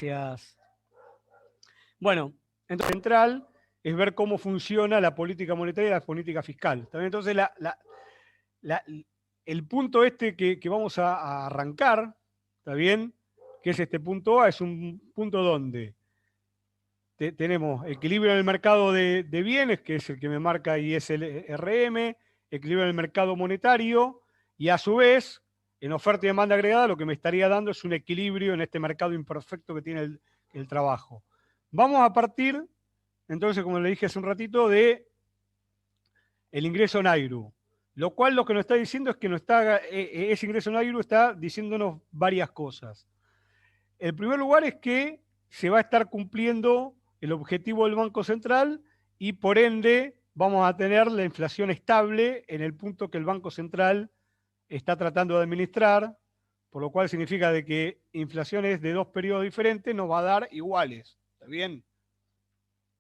Gracias. Bueno, entonces central es ver cómo funciona la política monetaria y la política fiscal. ¿Está bien? Entonces, la- el punto este que vamos a arrancar, ¿está bien? Que es este punto A, es un punto donde tenemos equilibrio en el mercado de bienes, que es el que me marca ISLRM, equilibrio en el mercado monetario, y a su vez, en oferta y demanda agregada, lo que me estaría dando es un equilibrio en este mercado imperfecto que tiene el trabajo. Vamos a partir, entonces, como le dije hace un ratito, de el ingreso Nairu, lo cual lo que nos está diciendo es que ese ingreso Nairu está diciéndonos varias cosas. El primer lugar es que se va a estar cumpliendo el objetivo del Banco Central y por ende vamos a tener la inflación estable en el punto que el Banco Central está tratando de administrar, por lo cual significa de que inflaciones de dos periodos diferentes nos va a dar iguales. ¿Está bien?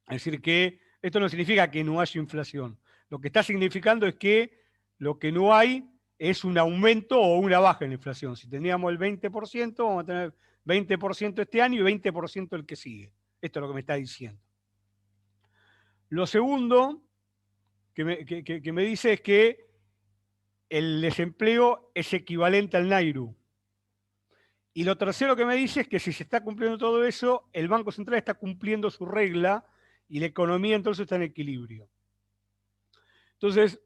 Es decir, que esto no significa que no haya inflación. Lo que está significando es que lo que no hay es un aumento o una baja en la inflación. Si teníamos el 20%, vamos a tener 20% este año y 20% el que sigue. Esto es lo que me está diciendo. Lo segundo que me dice es que el desempleo es equivalente al Nairu. Y lo tercero que me dice es que si se está cumpliendo todo eso, el Banco Central está cumpliendo su regla y la economía entonces está en equilibrio. Entonces,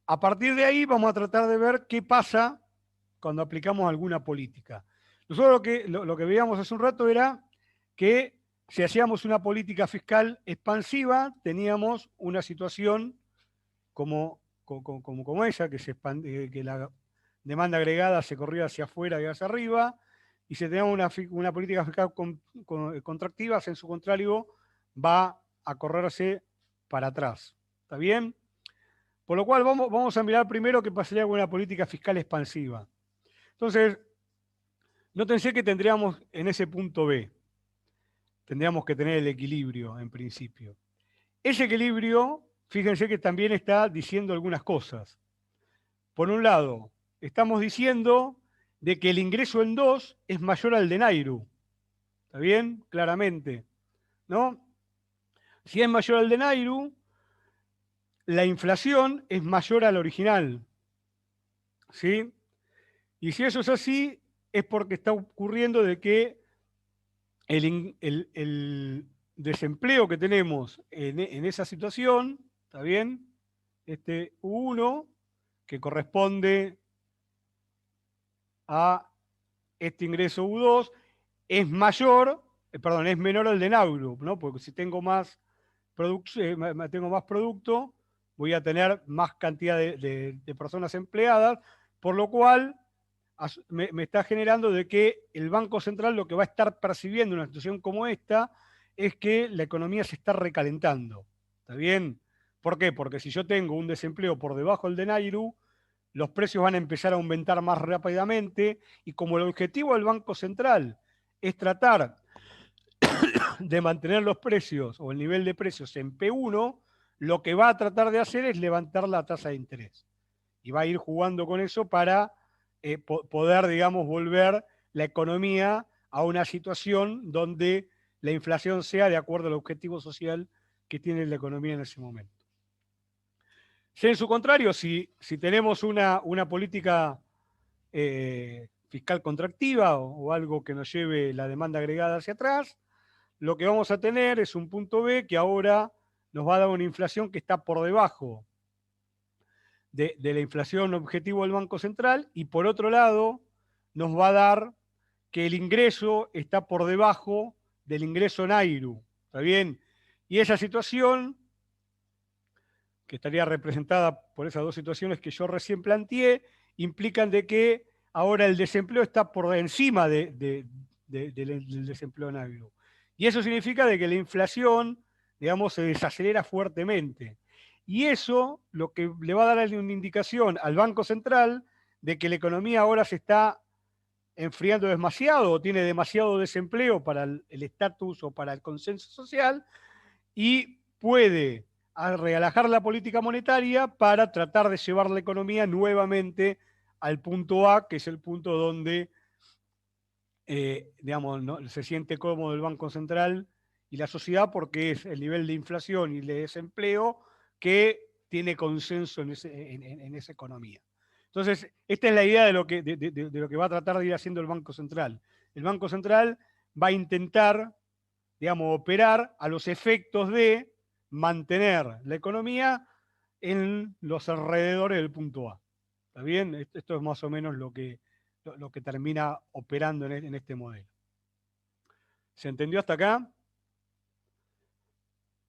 a partir de ahí vamos a tratar de ver qué pasa cuando aplicamos alguna política. Nosotros lo que veíamos hace un rato era que si hacíamos una política fiscal expansiva, teníamos una situación como esa, que la demanda agregada se corría hacia afuera y hacia arriba, y si tenemos una política fiscal contractiva, en su contrario, va a correrse para atrás. ¿Está bien? Por lo cual vamos a mirar primero qué pasaría con una política fiscal expansiva. Entonces, nótense que tendríamos en ese punto B, tendríamos que tener el equilibrio en principio. Ese equilibrio, fíjense que también está diciendo algunas cosas. Por un lado, estamos diciendo de que el ingreso en 2 es mayor al de Nairu. ¿Está bien? Claramente. ¿No? Si es mayor al de Nairu, la inflación es mayor al original. ¿Sí? Y si eso es así, es porque está ocurriendo de que el desempleo que tenemos en esa situación, ¿está bien? Este U1, que corresponde a este ingreso U2, es mayor, perdón, es menor al de Nauru, ¿no? Porque si tengo tengo más producto, voy a tener más cantidad de personas empleadas, por lo cual me está generando de que el Banco Central lo que va a estar percibiendo en una situación como esta es que la economía se está recalentando. ¿Está bien? ¿Por qué? Porque si yo tengo un desempleo por debajo del de Nairu, los precios van a empezar a aumentar más rápidamente y como el objetivo del Banco Central es tratar de mantener los precios o el nivel de precios en P1, lo que va a tratar de hacer es levantar la tasa de interés. Y va a ir jugando con eso para poder, digamos, volver la economía a una situación donde la inflación sea de acuerdo al objetivo social que tiene la economía en ese momento. Si en su contrario, si tenemos una política fiscal contractiva o algo que nos lleve la demanda agregada hacia atrás, lo que vamos a tener es un punto B que ahora nos va a dar una inflación que está por debajo de la inflación objetivo del Banco Central y por otro lado nos va a dar que el ingreso está por debajo del ingreso Nairu. ¿Está bien? Y esa situación, que estaría representada por esas dos situaciones que yo recién planteé, implican de que ahora el desempleo está por encima del desempleo Nairu. Y eso significa de que la inflación, digamos, se desacelera fuertemente. Y eso lo que le va a dar una indicación al Banco Central de que la economía ahora se está enfriando demasiado o tiene demasiado desempleo para el estatus o para el consenso social y puede relajar la política monetaria para tratar de llevar la economía nuevamente al punto A, que es el punto donde digamos, ¿no? Se siente cómodo el Banco Central y la sociedad porque es el nivel de inflación y de desempleo que tiene consenso en esa economía. Entonces, esta es la idea de lo que va a tratar de ir haciendo el Banco Central. El Banco Central va a intentar, digamos, operar a los efectos de mantener la economía en los alrededores del punto A. ¿Está bien? Esto es más o menos lo que termina operando en este modelo. ¿Se entendió hasta acá?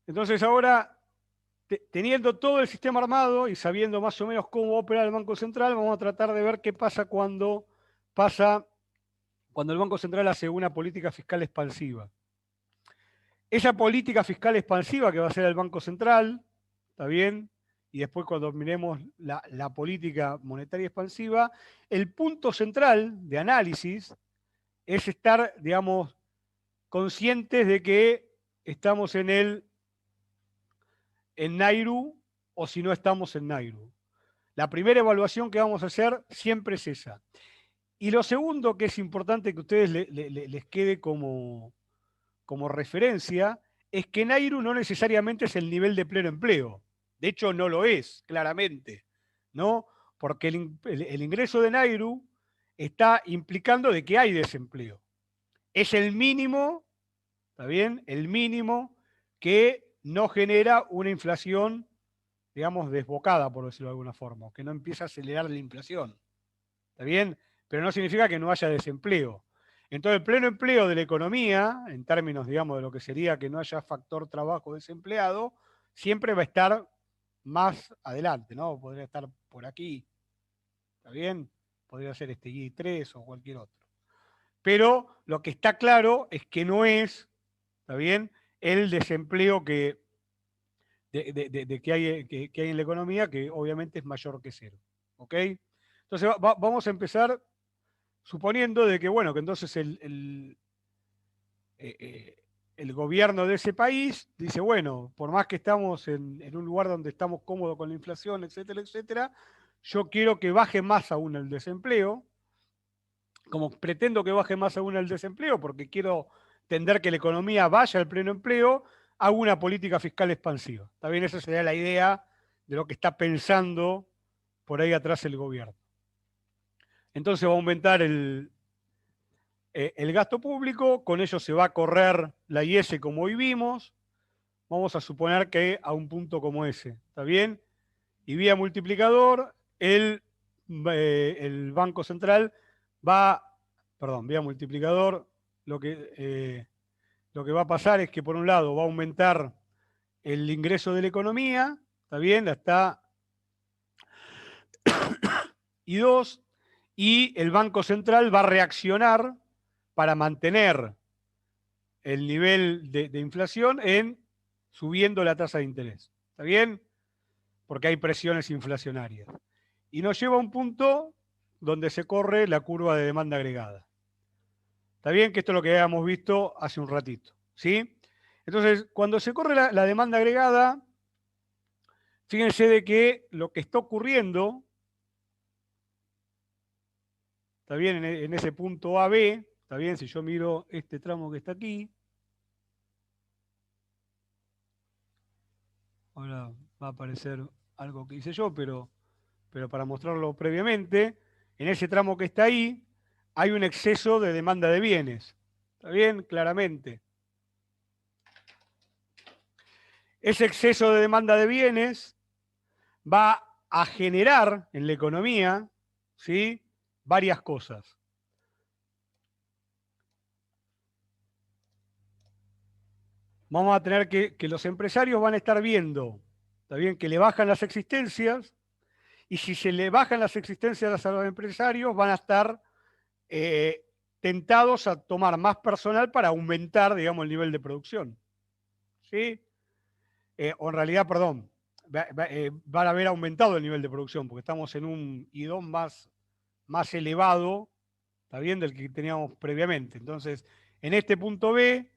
Entonces ahora, teniendo todo el sistema armado y sabiendo más o menos cómo opera el Banco Central, vamos a tratar de ver qué pasa cuando el Banco Central hace una política fiscal expansiva. Esa política fiscal expansiva que va a hacer el Banco Central, ¿está bien? Y después cuando miremos la política monetaria expansiva, el punto central de análisis es estar, digamos, conscientes de que estamos en Nairu o si no estamos en Nairu. La primera evaluación que vamos a hacer siempre es esa. Y lo segundo que es importante que a ustedes les quede como referencia es que Nairu no necesariamente es el nivel de pleno empleo. De hecho, no lo es, claramente, ¿no? Porque el ingreso de Nairu está implicando de que hay desempleo. Es el mínimo, ¿está bien? El mínimo que no genera una inflación, digamos, desbocada, por decirlo de alguna forma, que no empieza a acelerar la inflación. ¿Está bien? Pero no significa que no haya desempleo. Entonces, el pleno empleo de la economía, en términos, digamos, de lo que sería que no haya factor trabajo desempleado, siempre va a estar más adelante, ¿no? Podría estar por aquí, ¿está bien? Podría ser este I3 o cualquier otro. Pero lo que está claro es que no es, ¿está bien?, el desempleo que hay en la economía, que obviamente es mayor que cero. ¿Ok? Entonces vamos a empezar suponiendo de que, bueno, que entonces el gobierno de ese país dice, bueno, por más que estamos en un lugar donde estamos cómodos con la inflación, etcétera, etcétera, yo quiero que baje más aún el desempleo. Como pretendo que baje más aún el desempleo, porque quiero tender que la economía vaya al pleno empleo, hago una política fiscal expansiva. También esa sería la idea de lo que está pensando por ahí atrás el gobierno. Entonces va a aumentar el gasto público, con ello se va a correr la IS como hoy vimos, vamos a suponer que a un punto como ese, ¿está bien? Y vía multiplicador, el Banco Central vía multiplicador, lo que va a pasar es que por un lado va a aumentar el ingreso de la economía, ¿está bien? Y dos, y el Banco Central va a reaccionar para mantener el nivel de inflación subiendo la tasa de interés. ¿Está bien? Porque hay presiones inflacionarias. Y nos lleva a un punto donde se corre la curva de demanda agregada. ¿Está bien? Que esto es lo que habíamos visto hace un ratito. ¿Sí? Entonces, cuando se corre la demanda agregada, fíjense de que lo que está ocurriendo, ¿está bien? En ese punto AB, ¿está bien? Si yo miro este tramo que está aquí, ahora va a aparecer algo que hice yo, pero para mostrarlo previamente, en ese tramo que está ahí, hay un exceso de demanda de bienes. ¿Está bien? Claramente. Ese exceso de demanda de bienes va a generar en la economía, ¿sí?, varias cosas. Vamos a tener que los empresarios van a estar viendo, ¿está bien?, que le bajan las existencias, y si se le bajan las existencias a los empresarios, van a estar tentados a tomar más personal para aumentar, digamos, el nivel de producción. ¿Sí? O en realidad, perdón, van a haber aumentado el nivel de producción, porque estamos en un I2 más elevado, ¿está bien?, del que teníamos previamente. Entonces, en este punto B,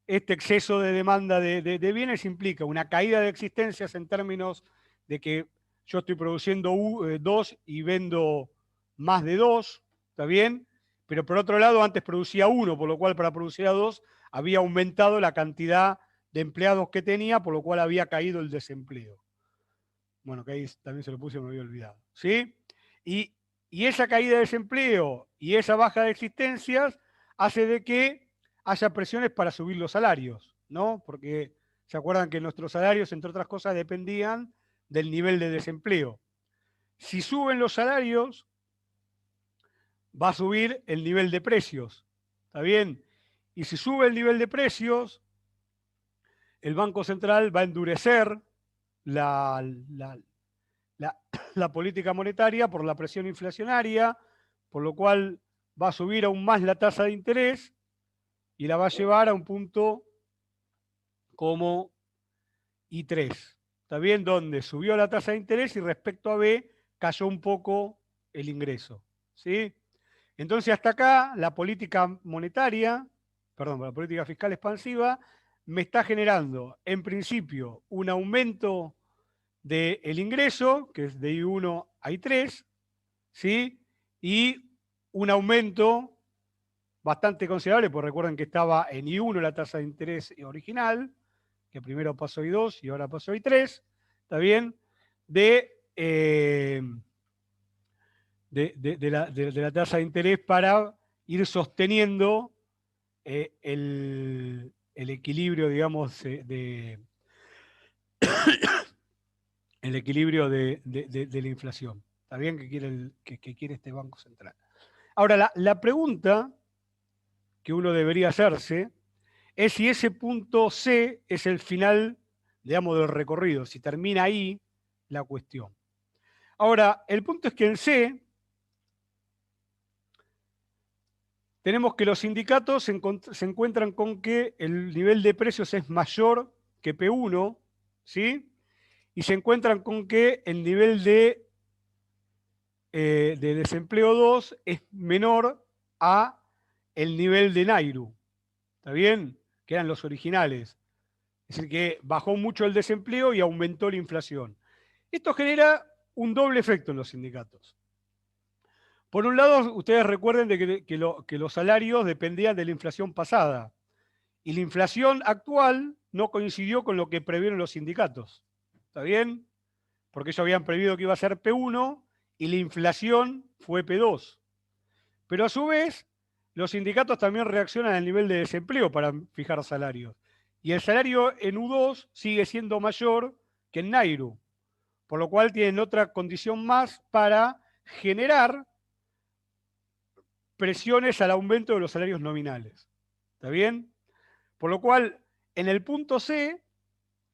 este exceso de demanda de bienes implica una caída de existencias en términos de que yo estoy produciendo 2 y vendo más de 2, ¿está bien? pero por otro lado antes producía 1, por lo cual para producir a 2 había aumentado la cantidad de empleados que tenía, por lo cual había caído el desempleo. Bueno, que ahí también se lo puse, me había olvidado. ¿Sí? Y esa caída de desempleo y esa baja de existencias hace de que haya presiones para subir los salarios, ¿no? Porque se acuerdan que nuestros salarios, entre otras cosas, dependían del nivel de desempleo. Si suben los salarios, va a subir el nivel de precios. ¿Está bien? Y si sube el nivel de precios, el Banco Central va a endurecer la política monetaria por la presión inflacionaria, por lo cual va a subir aún más la tasa de interés y la va a llevar a un punto como I3. ¿Está bien? Donde subió la tasa de interés y respecto a B cayó un poco el ingreso. ¿Sí? Entonces hasta acá la política monetaria, perdón, la política fiscal expansiva me está generando en principio un aumento del ingreso, que es de I1 a I3, ¿sí? Y un aumento bastante considerable, porque recuerden que estaba en I1 la tasa de interés original, que primero pasó a I2 y ahora pasó a I3, ¿está bien? De la tasa de interés para ir sosteniendo el equilibrio, digamos, el equilibrio de la inflación. ¿Está bien? Que quiere este Banco Central. Ahora, la pregunta que uno debería hacerse es si ese punto C es el final, digamos, del recorrido, si termina ahí la cuestión. Ahora, el punto es que en C tenemos que los sindicatos se encuentran con que el nivel de precios es mayor que P1, ¿sí? Y se encuentran con que el nivel de desempleo 2 es menor a el nivel de Nairu. ¿Está bien? Que eran los originales. Es decir, que bajó mucho el desempleo y aumentó la inflación. Esto genera un doble efecto en los sindicatos. Por un lado, ustedes recuerden que los salarios dependían de la inflación pasada. Y la inflación actual no coincidió con lo que previeron los sindicatos. ¿Está bien? Porque ellos habían previsto que iba a ser P1 y la inflación fue P2. Pero a su vez, los sindicatos también reaccionan al nivel de desempleo para fijar salarios. Y el salario en U2 sigue siendo mayor que en Nairu, por lo cual tienen otra condición más para generar presiones al aumento de los salarios nominales. ¿Está bien? Por lo cual, en el punto C,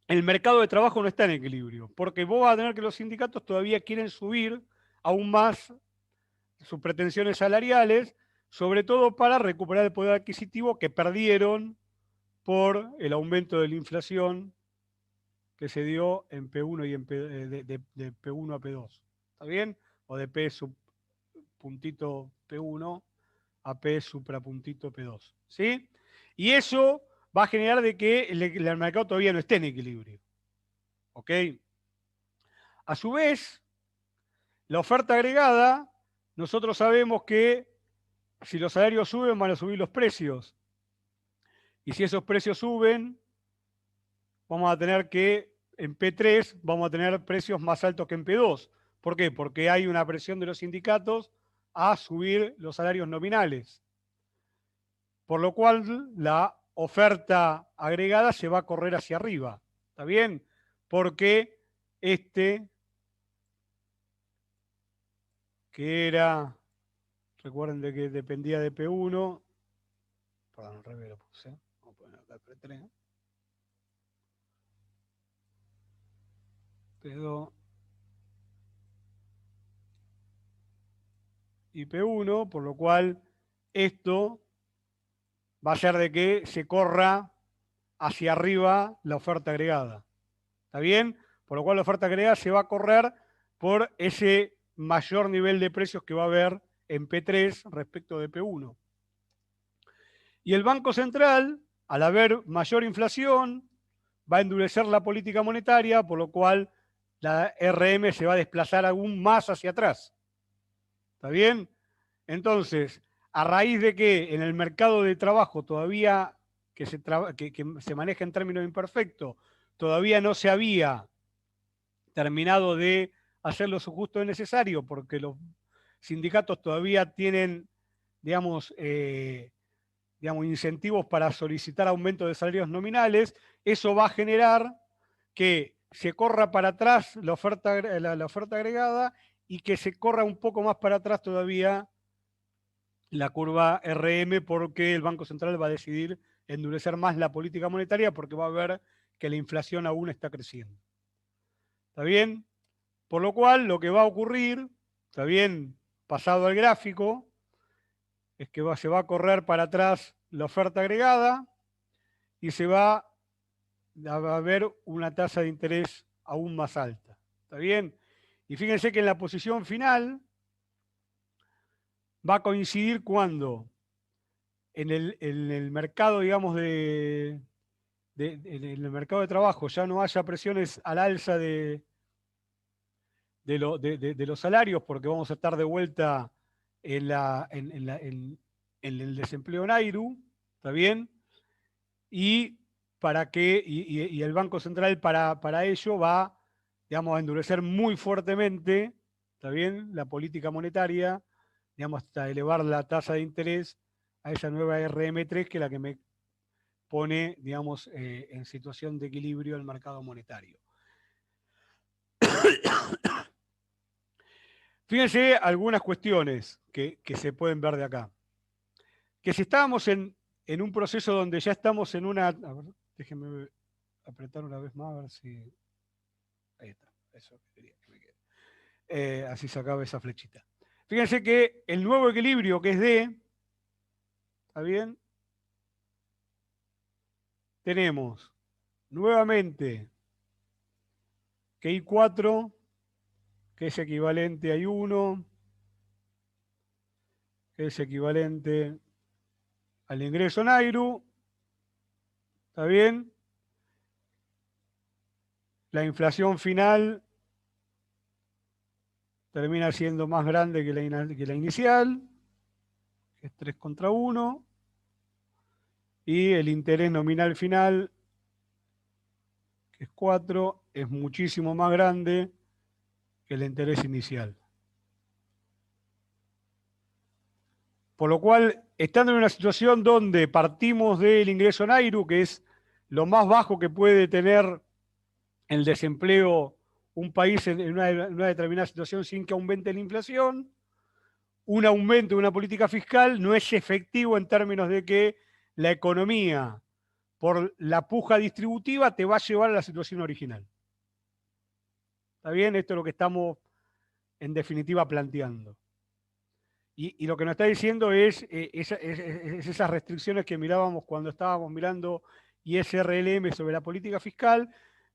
el mercado de trabajo no está en equilibrio, porque vos vas a tener que los sindicatos todavía quieren subir aún más sus pretensiones salariales, sobre todo para recuperar el poder adquisitivo que perdieron por el aumento de la inflación que se dio en P1 y en de P1 a P2. ¿Está bien? O de P sub puntito P1 a P suprapuntito P2. ¿Sí? Y eso va a generar de que el mercado todavía no esté en equilibrio. ¿Ok? A su vez, la oferta agregada, nosotros sabemos que si los salarios suben, van a subir los precios. Y si esos precios suben, vamos a tener que, en P3, vamos a tener precios más altos que en P2. ¿Por qué? Porque hay una presión de los sindicatos a subir los salarios nominales. Por lo cual, la oferta agregada se va a correr hacia arriba. ¿Está bien? Porque que era, recuerden de que dependía de P1, perdón, al revés lo puse, vamos a poner acá P3, P2 y P1, por lo cual esto va a ser de que se corra hacia arriba la oferta agregada. ¿Está bien? Por lo cual la oferta agregada se va a correr por ese mayor nivel de precios que va a haber en P3 respecto de P1. Y el Banco Central, al haber mayor inflación, va a endurecer la política monetaria, por lo cual la RM se va a desplazar aún más hacia atrás. ¿Está bien? Entonces, a raíz de que en el mercado de trabajo todavía, que se maneja en términos imperfectos, todavía no se había terminado de hacer lo justo y necesario, porque los sindicatos todavía tienen, digamos, incentivos para solicitar aumento de salarios nominales, eso va a generar que se corra para atrás la oferta agregada y que se corra un poco más para atrás todavía la curva RM, porque el Banco Central va a decidir endurecer más la política monetaria porque va a ver que la inflación aún está creciendo. ¿Está bien? Por lo cual, lo que va a ocurrir, ¿está bien? Pasado al gráfico, es que se va a correr para atrás la oferta agregada y se va a ver una tasa de interés aún más alta. ¿Está bien? Y fíjense que en la posición final va a coincidir cuando en el mercado, digamos, en el mercado de trabajo ya no haya presiones al alza de los salarios, porque vamos a estar de vuelta en el desempleo NAIRU, ¿está bien? Y el Banco Central para ello va, digamos, a endurecer muy fuertemente, ¿está bien?, la política monetaria, digamos, hasta elevar la tasa de interés a esa nueva RM3, que es la que me pone, digamos, en situación de equilibrio el mercado monetario. Fíjense algunas cuestiones que se pueden ver de acá. Que si estábamos en un proceso donde ya estamos en una... A ver, déjenme apretar una vez más a ver si... Ahí está, eso quería que me quede. Así se acaba esa flechita. Fíjense que el nuevo equilibrio, que es D, ¿está bien? Tenemos nuevamente que I4, que es equivalente a I1, que es equivalente al ingreso NAIRU, ¿está bien? La inflación final termina siendo más grande que la inicial, que es 3 contra 1, y el interés nominal final, que es 4, es muchísimo más grande que el interés inicial. Por lo cual, estando en una situación donde partimos del ingreso NAIRU, que es lo más bajo que puede tener el desempleo un país en una determinada situación sin que aumente la inflación, un aumento de una política fiscal no es efectivo en términos de que la economía, por la puja distributiva, te va a llevar a la situación original. ¿Está bien? Esto es lo que estamos, en definitiva, planteando. Y lo que nos está diciendo es esas restricciones que mirábamos cuando estábamos mirando ISRLM sobre la política fiscal,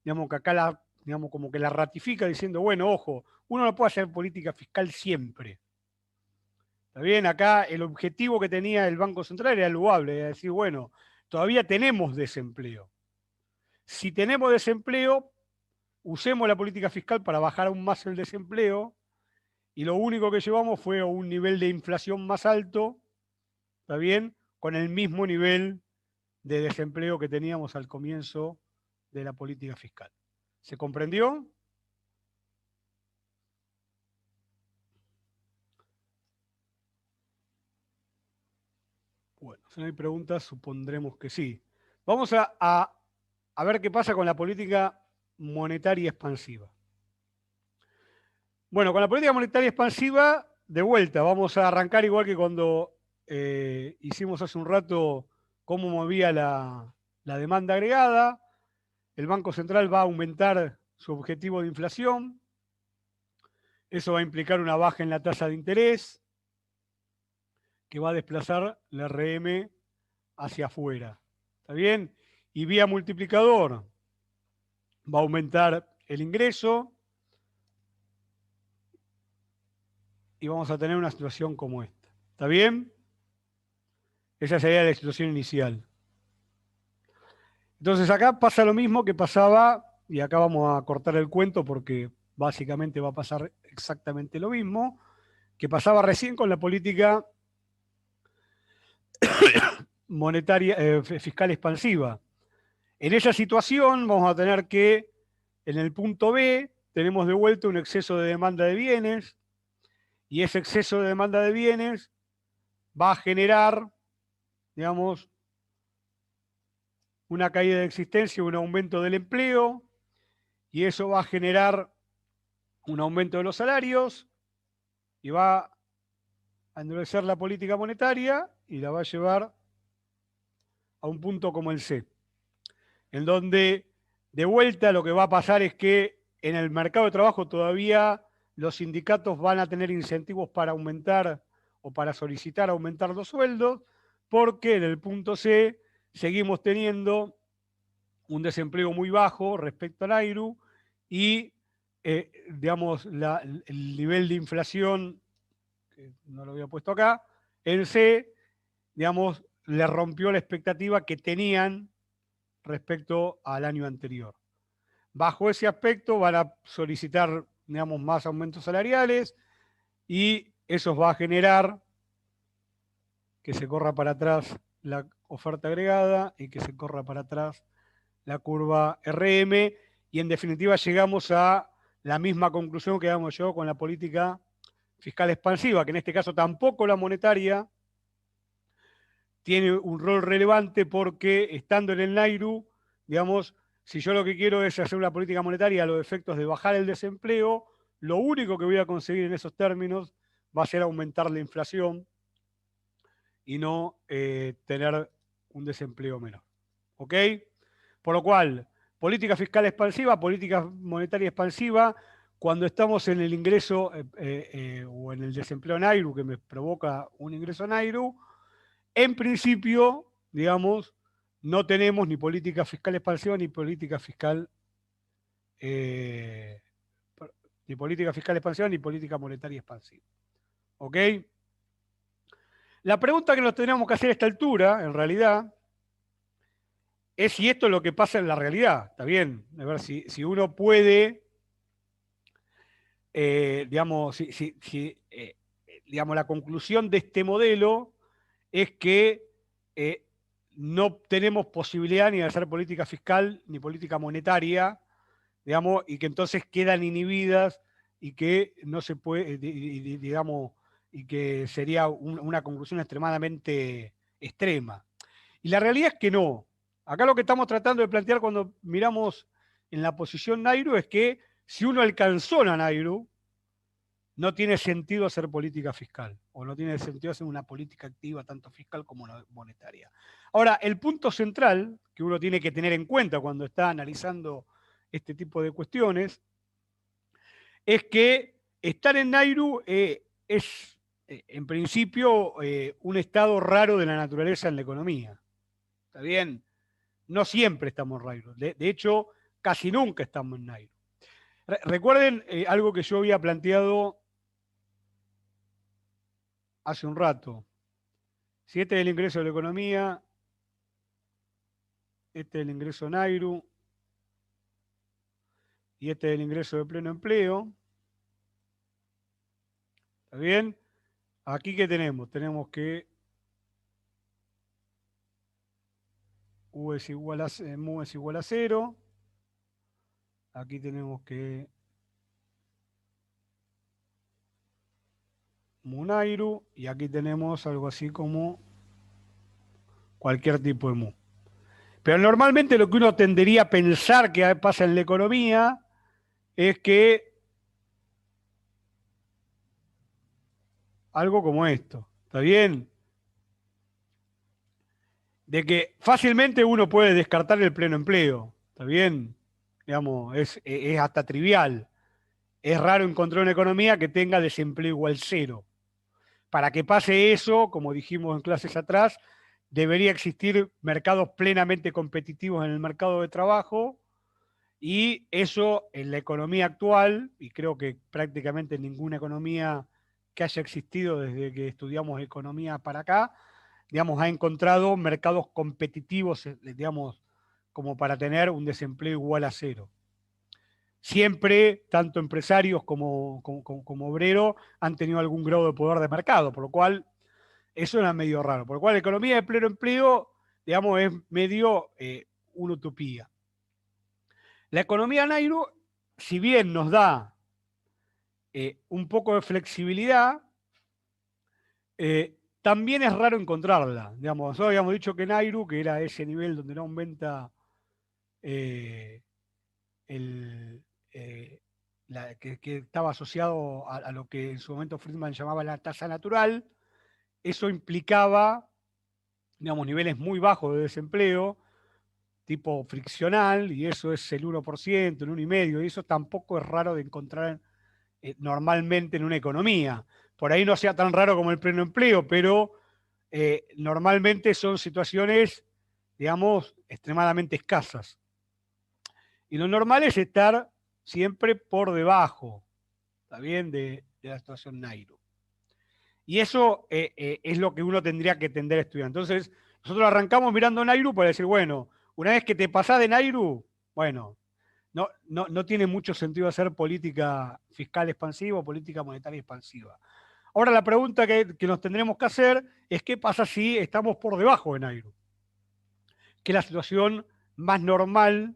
digamos que acá digamos, como que la ratifica diciendo, bueno, ojo, uno no puede hacer política fiscal siempre. ¿Está bien? Acá el objetivo que tenía el Banco Central era loable, era decir, bueno, todavía tenemos desempleo. Si tenemos desempleo, usemos la política fiscal para bajar aún más el desempleo, y lo único que llevamos fue a un nivel de inflación más alto, ¿está bien?, con el mismo nivel de desempleo que teníamos al comienzo de la política fiscal. ¿Se comprendió? Bueno, si no hay preguntas, supondremos que sí. Vamos a ver qué pasa con la política monetaria expansiva. Bueno, con la política monetaria expansiva, de vuelta, vamos a arrancar igual que cuando hicimos hace un rato cómo movía la demanda agregada. El Banco Central va a aumentar su objetivo de inflación. Eso va a implicar una baja en la tasa de interés, que va a desplazar la RM hacia afuera. ¿Está bien? Y vía multiplicador va a aumentar el ingreso y vamos a tener una situación como esta. ¿Está bien? Esa sería la situación inicial. Entonces acá pasa lo mismo que pasaba, y acá vamos a cortar el cuento porque básicamente va a pasar exactamente lo mismo, que pasaba recién con la política fiscal expansiva. En esa situación vamos a tener que, en el punto B, tenemos de vuelta un exceso de demanda de bienes, y ese exceso de demanda de bienes va a generar, digamos, una caída de existencia, un aumento del empleo, y eso va a generar un aumento de los salarios, y va a endurecer la política monetaria, y la va a llevar a un punto como el C, en donde de vuelta lo que va a pasar es que en el mercado de trabajo todavía los sindicatos van a tener incentivos para aumentar o para solicitar aumentar los sueldos, porque en el punto C seguimos teniendo un desempleo muy bajo respecto al NAIRU y, digamos, el nivel de inflación, que no lo había puesto acá, en C, digamos, le rompió la expectativa que tenían respecto al año anterior. Bajo ese aspecto van a solicitar, digamos, más aumentos salariales y eso va a generar que se corra para atrás la oferta agregada y que se corra para atrás la curva RM, y en definitiva llegamos a la misma conclusión que damos yo con la política fiscal expansiva, que en este caso tampoco la monetaria tiene un rol relevante, porque estando en el NAIRU, digamos, si yo lo que quiero es hacer una política monetaria a los efectos de bajar el desempleo, lo único que voy a conseguir en esos términos va a ser aumentar la inflación y no tener un desempleo menor. ¿Ok? Por lo cual, política fiscal expansiva, política monetaria expansiva, cuando estamos en el ingreso o en el desempleo NAIRU, que me provoca un ingreso NAIRU, en principio, digamos, no tenemos ni política fiscal expansiva ni política fiscal expansiva ni política monetaria expansiva. ¿Ok? La pregunta que nos tenemos que hacer a esta altura, en realidad, es si esto es lo que pasa en la realidad. Está bien, a ver si uno puede, digamos, digamos, la conclusión de este modelo es que no tenemos posibilidad ni de hacer política fiscal ni política monetaria, digamos, y que entonces quedan inhibidas y que no se puede, digamos, y que sería una conclusión extremadamente extrema. Y la realidad es que no. Acá lo que estamos tratando de plantear cuando miramos en la posición NAIRU es que si uno alcanzó la NAIRU, no tiene sentido hacer política fiscal, o no tiene sentido hacer una política activa tanto fiscal como monetaria. Ahora, el punto central que uno tiene que tener en cuenta cuando está analizando este tipo de cuestiones es que estar en NAIRU es, en principio, un estado raro de la naturaleza en la economía. ¿Está bien? No siempre estamos en NAIRU. De hecho, casi nunca estamos en NAIRU. Recuerden algo que yo había planteado hace un rato. Si este es el ingreso de la economía, este es el ingreso NAIRU y este es el ingreso de pleno empleo. ¿Está bien? Aquí, ¿qué tenemos? Tenemos que U es igual a, mu es igual a 0. Aquí tenemos que mu NAIRU, y aquí tenemos algo así como cualquier tipo de mu. Pero normalmente lo que uno tendería a pensar que pasa en la economía es que algo como esto, ¿está bien? De que fácilmente uno puede descartar el pleno empleo, ¿está bien? Digamos, es hasta trivial. Es raro encontrar una economía que tenga desempleo igual 0. Para que pase eso, como dijimos en clases atrás, debería existir mercados plenamente competitivos en el mercado de trabajo, y eso en la economía actual, y creo que prácticamente ninguna economía que haya existido desde que estudiamos economía para acá, digamos, ha encontrado mercados competitivos, digamos, como para tener un desempleo igual a 0. Siempre, tanto empresarios como obreros han tenido algún grado de poder de mercado, por lo cual Eso era medio raro, por lo cual la economía de pleno empleo, digamos, es medio una utopía. La economía Nairu, si bien nos da un poco de flexibilidad, también es raro encontrarla. Digamos, nosotros habíamos dicho que Nairu, que era ese nivel donde no aumenta eh, el, que estaba asociado a lo que en su momento Friedman llamaba la tasa natural, eso implicaba, digamos, niveles muy bajos de desempleo, tipo friccional, y eso es el 1%, el 1,5%, y eso tampoco es raro de encontrar normalmente en una economía. Por ahí no sea tan raro como el pleno empleo, pero normalmente son situaciones, digamos, extremadamente escasas. Y lo normal es estar siempre por debajo, ¿está bien?, de la situación Nairu. Y eso es lo que uno tendría que tender a estudiar. Entonces, nosotros arrancamos mirando Nairu para decir, bueno, una vez que te pasás de Nairu, bueno, no tiene mucho sentido hacer política fiscal expansiva o política monetaria expansiva. Ahora la pregunta que nos tendremos que hacer es qué pasa si estamos por debajo de Nairu, que es la situación más normal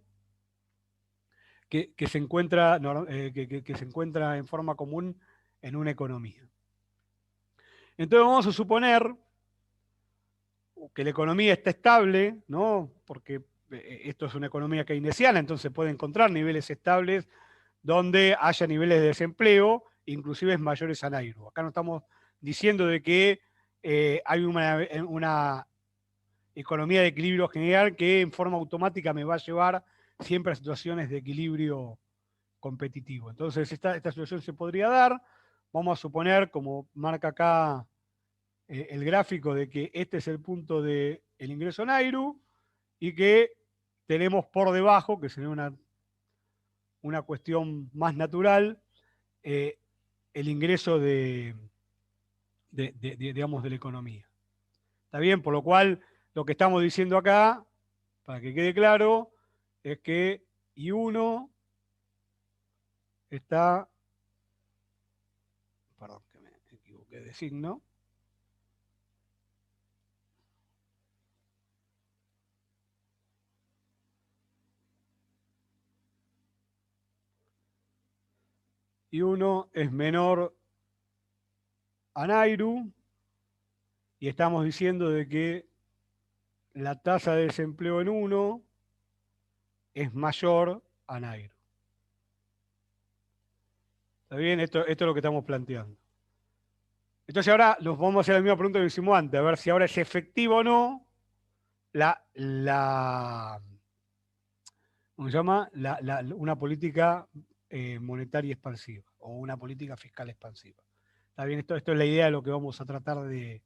que se encuentra, que se encuentra en forma común en una economía. Entonces vamos a suponer que la economía está estable, ¿no? Porque esto es una economía keynesiana, entonces puede encontrar niveles estables donde haya niveles de desempleo, inclusive mayores a Nairu. Acá no estamos diciendo de que hay una economía de equilibrio general que en forma automática me va a llevar siempre a situaciones de equilibrio competitivo. Entonces, esta situación se podría dar. Vamos a suponer, como marca acá el gráfico, de que este es el punto del ingreso Nairu y que tenemos por debajo, que sería una cuestión más natural, el ingreso digamos, de la economía. ¿Está bien? Por lo cual, lo que estamos diciendo acá, para que quede claro, es que I1 está, perdón, que me equivoqué de signo, I1 es menor a Nairu, y estamos diciendo de que la tasa de desempleo en 1 es mayor a Nairu. ¿Está bien? Esto es lo que estamos planteando. Entonces ahora nos vamos a hacer la misma pregunta que hicimos antes, a ver si ahora es efectivo o no ¿cómo se llama? Una política monetaria expansiva o una política fiscal expansiva. ¿Está bien? Esto es la idea de lo que vamos a tratar de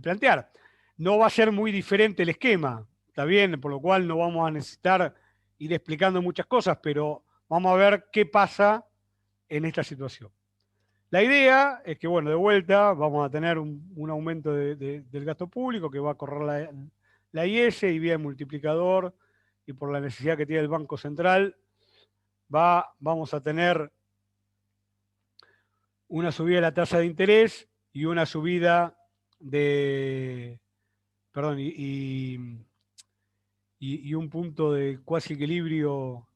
plantear. No va a ser muy diferente el esquema, ¿está bien? Por lo cual no vamos a necesitar ir explicando muchas cosas, pero vamos a ver qué pasa en esta situación. La idea es que, bueno, de vuelta vamos a tener un aumento del gasto público que va a correr la IS y vía el multiplicador, y por la necesidad que tiene el Banco Central, vamos a tener una subida de la tasa de interés y una subida de, perdón, y un punto de cuasi equilibrio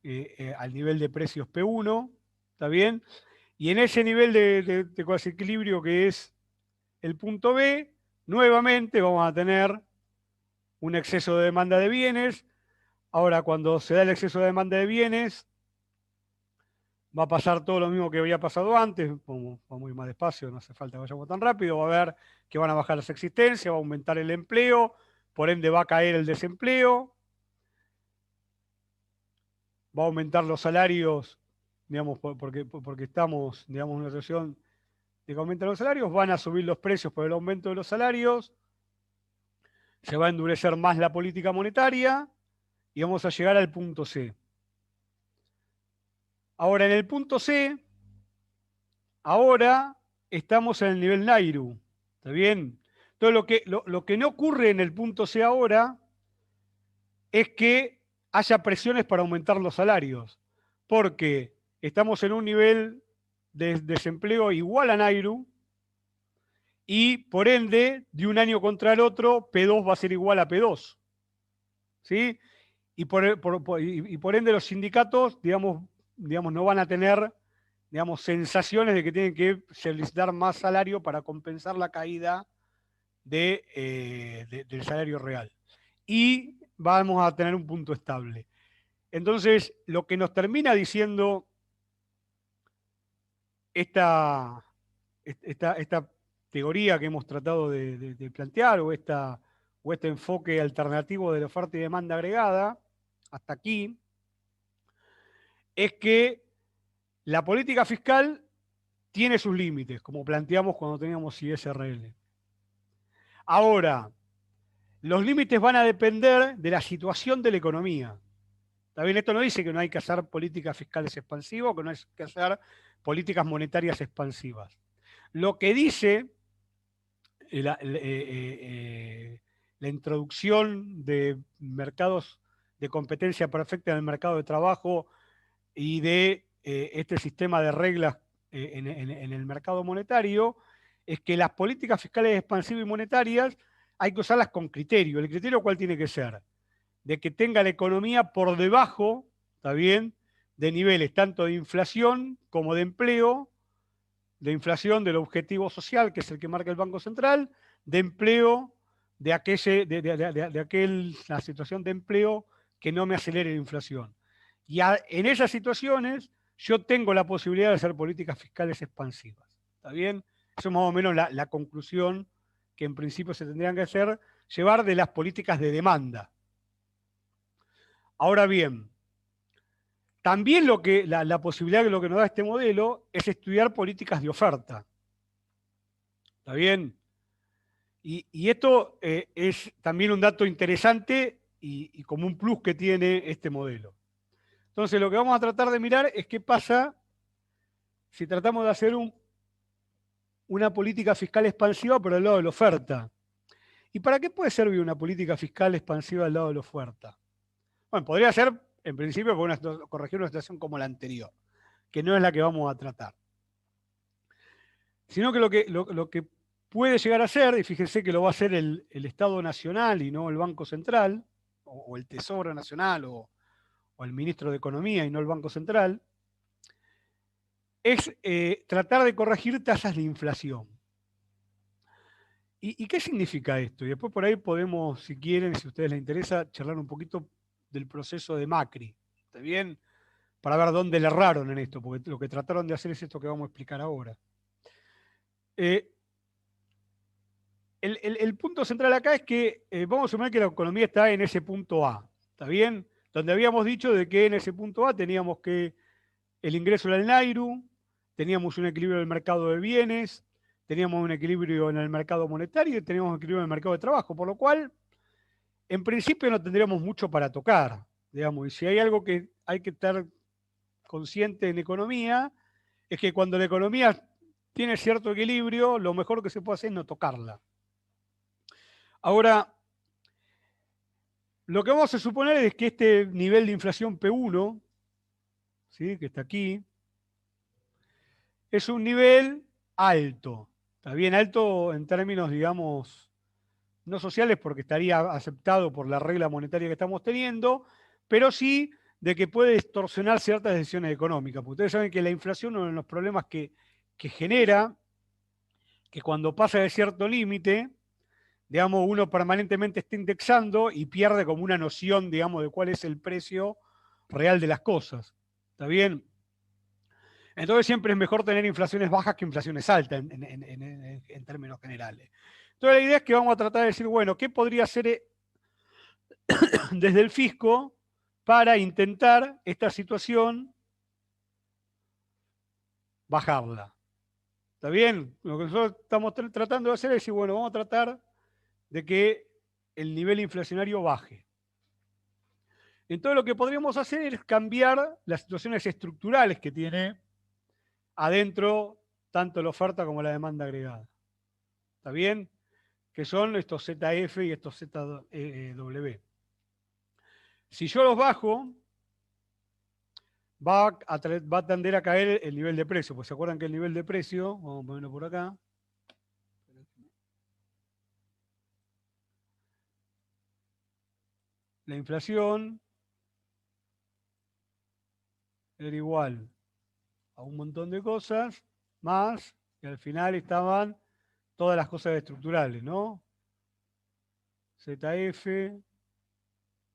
al nivel de precios P1, ¿está bien? Y en ese nivel de cuasi equilibrio, que es el punto B, nuevamente vamos a tener un exceso de demanda de bienes. Ahora, cuando se da el exceso de demanda de bienes, va a pasar todo lo mismo que había pasado antes, vamos a ir más despacio, no hace falta que vayamos tan rápido, va a ver que van a bajar las existencias, va a aumentar el empleo, por ende va a caer el desempleo, va a aumentar los salarios, digamos, porque estamos, digamos, en una situación de que aumentan los salarios, van a subir los precios por el aumento de los salarios, se va a endurecer más la política monetaria y vamos a llegar al punto C. Ahora, en el punto C, ahora estamos en el nivel Nairu, ¿está bien? Entonces, lo que no ocurre en el punto C ahora es que haya presiones para aumentar los salarios, porque estamos en un nivel de desempleo igual a Nairu y por ende, de un año contra el otro, P2 va a ser igual a P2. ¿Sí? Y por ende los sindicatos, digamos, no van a tener, digamos, sensaciones de que tienen que solicitar más salario para compensar la caída del salario real. Y vamos a tener un punto estable. Entonces, lo que nos termina diciendo esta teoría que hemos tratado de plantear o este enfoque alternativo de la oferta y demanda agregada, hasta aquí, es que la política fiscal tiene sus límites, como planteamos cuando teníamos ISRL. Ahora, los límites van a depender de la situación de la economía. También esto no dice que no hay que hacer políticas fiscales expansivas, que no hay que hacer políticas monetarias expansivas. Lo que dice la introducción de mercados de competencia perfecta en el mercado de trabajo y de este sistema de reglas en el mercado monetario, es que las políticas fiscales expansivas y monetarias hay que usarlas con criterio. ¿El criterio cuál tiene que ser? De que tenga la economía por debajo, ¿está bien?, de niveles tanto de inflación como de empleo, de inflación del objetivo social, que es el que marca el Banco Central, de empleo, la situación de empleo que no me acelere la inflación. Y en esas situaciones yo tengo la posibilidad de hacer políticas fiscales expansivas. ¿Está bien? Eso es más o menos la conclusión que en principio se tendrían que hacer, llevar de las políticas de demanda. Ahora bien, también la posibilidad de lo que nos da este modelo es estudiar políticas de oferta. ¿Está bien? Y esto es también un dato interesante y como un plus que tiene este modelo. Entonces, lo que vamos a tratar de mirar es qué pasa si tratamos de hacer una política fiscal expansiva por el lado de la oferta. ¿Y para qué puede servir una política fiscal expansiva al lado de la oferta? Bueno, podría ser, en principio, corregir una situación como la anterior, que no es la que vamos a tratar. Sino que lo que puede llegar a ser, y fíjense que lo va a hacer el Estado Nacional y no el Banco Central, o el Tesoro Nacional, o el Ministro de Economía y no el Banco Central, es tratar de corregir tasas de inflación. ¿Y qué significa esto? Y después por ahí podemos, si quieren, si a ustedes les interesa, charlar un poquito del proceso de Macri. ¿Está bien? Para ver dónde le erraron en esto, porque lo que trataron de hacer es esto que vamos a explicar ahora. El punto central acá es que vamos a suponer que la economía está en ese punto A, ¿está bien? Donde habíamos dicho de que en ese punto A teníamos que el ingreso del Nairu, teníamos un equilibrio del mercado de bienes, teníamos un equilibrio en el mercado monetario y teníamos un equilibrio en el mercado de trabajo, por lo cual, en principio no tendríamos mucho para tocar, digamos, y si hay algo que hay que estar consciente en economía, es que cuando la economía tiene cierto equilibrio, lo mejor que se puede hacer es no tocarla. Ahora, lo que vamos a suponer es que este nivel de inflación P1, ¿sí?, que está aquí, es un nivel alto. Está bien alto en términos, digamos, no sociales porque estaría aceptado por la regla monetaria que estamos teniendo, pero sí de que puede distorsionar ciertas decisiones económicas. Porque ustedes saben que la inflación, uno de los problemas que genera, que cuando pasa de cierto límite, digamos, uno permanentemente está indexando y pierde como una noción, digamos, de cuál es el precio real de las cosas. ¿Está bien? Entonces siempre es mejor tener inflaciones bajas que inflaciones altas en términos generales. Entonces la idea es que vamos a tratar de decir, bueno, ¿qué podría hacer desde el fisco para intentar esta situación bajarla? ¿Está bien? Lo que nosotros estamos tratando de hacer es decir, bueno, vamos a tratar de que el nivel inflacionario baje. Entonces lo que podríamos hacer es cambiar las situaciones estructurales que tiene adentro tanto la oferta como la demanda agregada. ¿Está bien? Que son estos ZF y estos ZW. Si yo los bajo, va a tender a caer el nivel de precio. Pues se acuerdan que el nivel de precio, vamos a ponerlo por acá, la inflación era igual a un montón de cosas, más, y al final estaban todas las cosas estructurales, ¿no? ZF,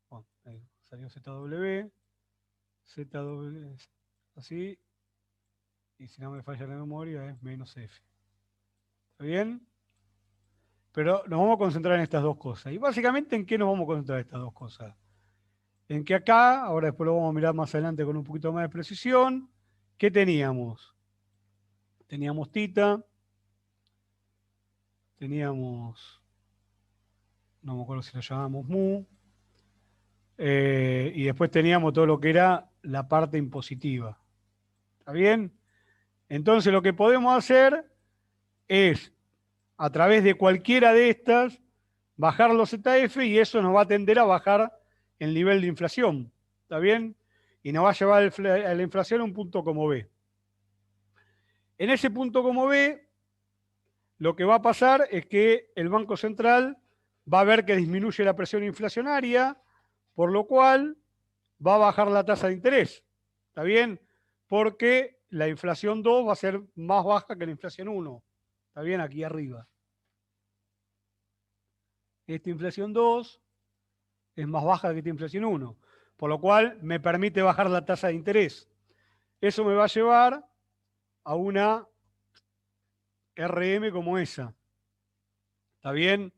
bueno, ahí salió ZW, ZW, así, y si no me falla la memoria es menos F. ¿Está bien? Pero nos vamos a concentrar en estas dos cosas. Y básicamente, ¿en qué nos vamos a concentrar estas dos cosas? En que acá, ahora después lo vamos a mirar más adelante con un poquito más de precisión, ¿qué teníamos? Teníamos tita, teníamos, no me acuerdo si lo llamábamos mu, y después teníamos todo lo que era la parte impositiva. ¿Está bien? Entonces lo que podemos hacer es, a través de cualquiera de estas, bajar los ZF y eso nos va a tender a bajar el nivel de inflación. ¿Está bien? Y nos va a llevar a la inflación a un punto como B. En ese punto como B, lo que va a pasar es que el Banco Central va a ver que disminuye la presión inflacionaria, por lo cual va a bajar la tasa de interés. ¿Está bien? Porque la inflación 2 va a ser más baja que la inflación 1. ¿Está bien? Aquí arriba. Esta inflación 2 es más baja que esta inflación 1, por lo cual me permite bajar la tasa de interés. Eso me va a llevar a una RM como esa. ¿Está bien?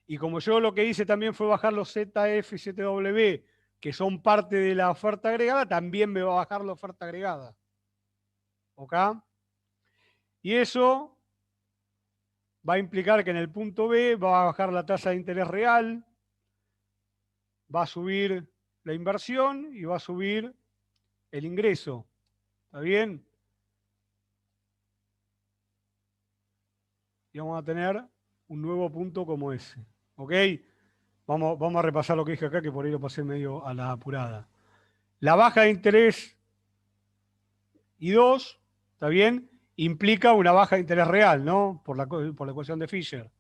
Y como yo lo que hice también fue bajar los ZF y ZW, que son parte de la oferta agregada, también me va a bajar la oferta agregada. ¿Ok? Y eso va a implicar que en el punto B va a bajar la tasa de interés real, va a subir la inversión y va a subir el ingreso. ¿Está bien? Y vamos a tener un nuevo punto como ese. ¿Ok? Vamos a repasar lo que dije acá, que por ahí lo pasé medio a la apurada. La baja de interés y 2, ¿está bien? Implica una baja de interés real, ¿no? Por la ecuación de Fisher.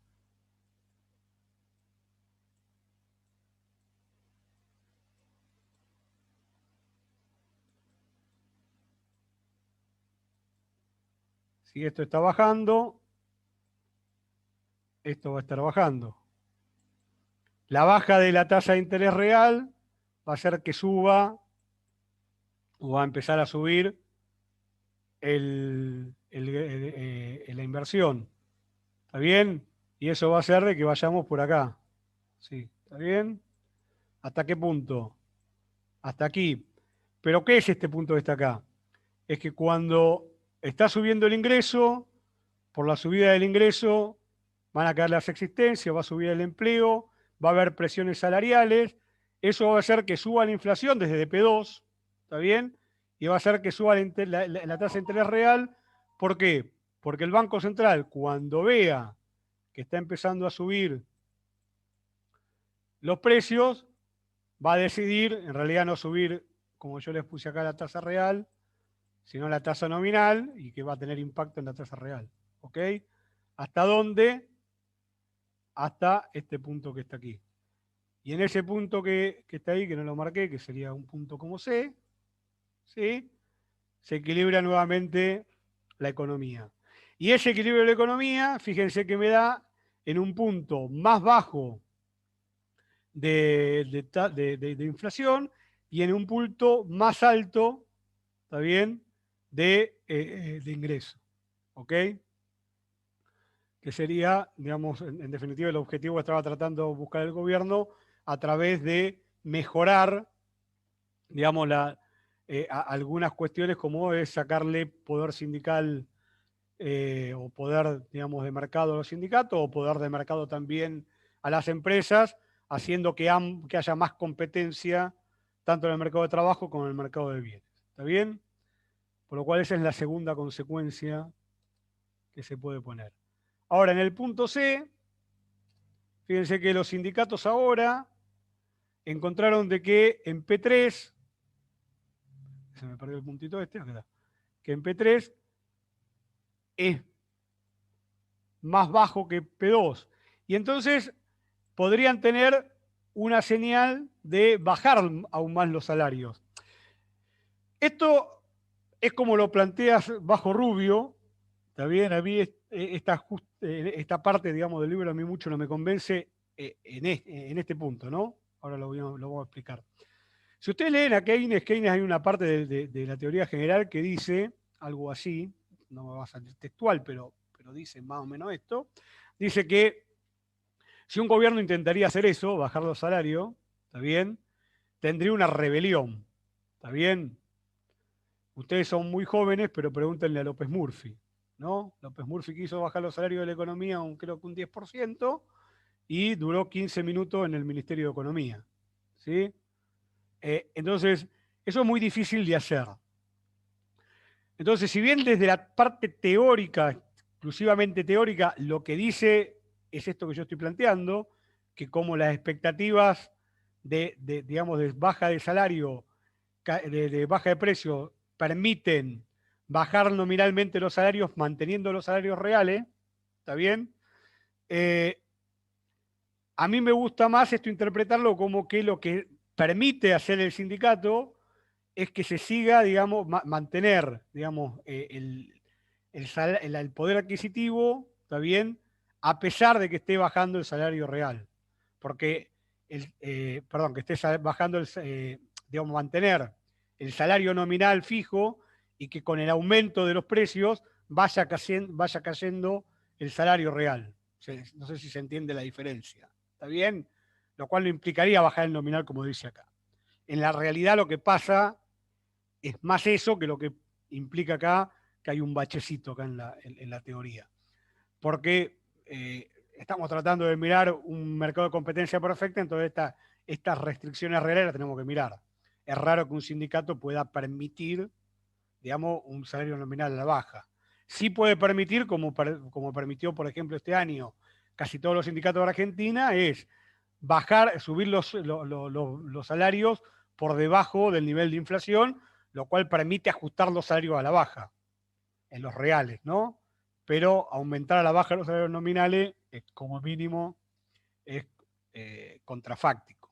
Si esto está bajando, esto va a estar bajando. La baja de la tasa de interés real va a hacer que suba o va a empezar a subir la inversión. ¿Está bien? Y eso va a hacer de que vayamos por acá. Sí, ¿está bien? ¿Hasta qué punto? Hasta aquí. ¿Pero qué es este punto que está acá? Es que cuando está subiendo el ingreso, por la subida del ingreso van a caer las existencias, va a subir el empleo, va a haber presiones salariales, eso va a hacer que suba la inflación desde DP2, ¿está bien? Y va a hacer que suba la tasa de interés real. ¿Por qué? Porque el Banco Central, cuando vea que está empezando a subir los precios, va a decidir, en realidad no subir, como yo les puse acá, la tasa real, sino la tasa nominal, y que va a tener impacto en la tasa real. ¿Ok? ¿Hasta dónde? Hasta este punto que está aquí. Y en ese punto que está ahí, que no lo marqué, que sería un punto como C, ¿sí? Se equilibra nuevamente la economía. Y ese equilibrio de la economía, fíjense que me da en un punto más bajo de inflación y en un punto más alto, ¿está bien?, de ingreso. ¿Ok? Que sería, digamos, en definitiva, el objetivo que estaba tratando de buscar el gobierno a través de mejorar, digamos, algunas cuestiones como es sacarle poder sindical o poder, digamos, de mercado a los sindicatos o poder de mercado también a las empresas, haciendo que haya más competencia tanto en el mercado de trabajo como en el mercado de bienes. ¿Está bien? Por lo cual esa es la segunda consecuencia que se puede poner. Ahora, en el punto C, fíjense que los sindicatos ahora encontraron de que en P3, se me perdió el puntito este, que en P3 es más bajo que P2. Y entonces podrían tener una señal de bajar aún más los salarios. Esto es como lo planteas bajo Rubio, ¿está bien? A mí esta parte, digamos, del libro a mí mucho no me convence en este punto, ¿no? Ahora lo voy a explicar. Si ustedes leen a Keynes hay una parte de la teoría general que dice algo así, no me va a salir textual, pero dice más o menos esto, dice que si un gobierno intentaría hacer eso, bajar los salarios, ¿está bien? Tendría una rebelión, ¿está bien? Ustedes son muy jóvenes, pero pregúntenle a López Murphy, ¿no? López Murphy quiso bajar los salarios de la economía creo que un 10% y duró 15 minutos en el Ministerio de Economía, ¿sí? Entonces, eso es muy difícil de hacer. Entonces, si bien desde la parte teórica, exclusivamente teórica, lo que dice es esto que yo estoy planteando, que como las expectativas digamos, de baja de salario, de baja de precio, permiten bajar nominalmente los salarios manteniendo los salarios reales, ¿está bien? A mí me gusta más esto interpretarlo como que lo que permite hacer el sindicato es que se siga, digamos, mantener, digamos, el poder adquisitivo, ¿está bien? A pesar de que esté bajando el salario real. Porque, perdón, que esté bajando, digamos, mantener el salario nominal fijo y que con el aumento de los precios vaya cayendo el salario real. No sé si se entiende la diferencia. ¿Está bien? Lo cual no implicaría bajar el nominal, como dice acá. En la realidad lo que pasa es más eso que lo que implica acá que hay un bachecito acá en la teoría. Porque estamos tratando de mirar un mercado de competencia perfecta, entonces estas restricciones reales las tenemos que mirar. Es raro que un sindicato pueda permitir, digamos, un salario nominal a la baja. Sí puede permitir, como permitió, por ejemplo, este año casi todos los sindicatos de Argentina, es subir los salarios por debajo del nivel de inflación, lo cual permite ajustar los salarios a la baja, en los reales, ¿no? Pero aumentar a la baja los salarios nominales, como mínimo, es contrafáctico.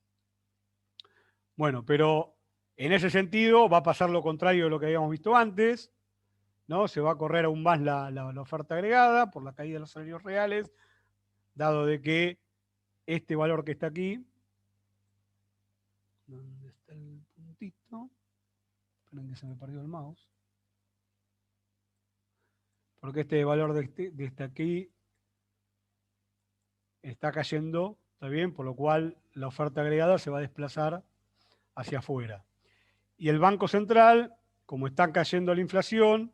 Bueno, pero en ese sentido va a pasar lo contrario de lo que habíamos visto antes, ¿no? Se va a correr aún más la oferta agregada por la caída de los salarios reales, dado de que este valor que está aquí, ¿dónde está el puntito? Esperen que se me perdió el mouse. Porque este valor de este aquí está cayendo, ¿está bien? Por lo cual la oferta agregada se va a desplazar hacia afuera. Y el Banco Central, como está cayendo la inflación,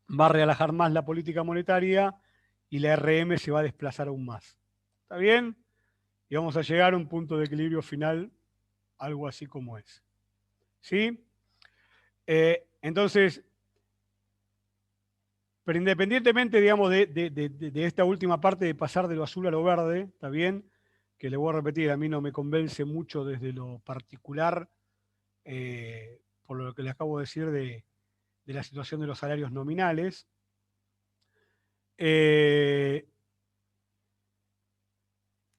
va a relajar más la política monetaria y la RM se va a desplazar aún más. ¿Está bien? Y vamos a llegar a un punto de equilibrio final, algo así como es. ¿Sí? Entonces, pero independientemente, digamos, de esta última parte de pasar de lo azul a lo verde, ¿está bien? Que le voy a repetir, a mí no me convence mucho desde lo particular, por lo que le acabo de decir de la situación de los salarios nominales.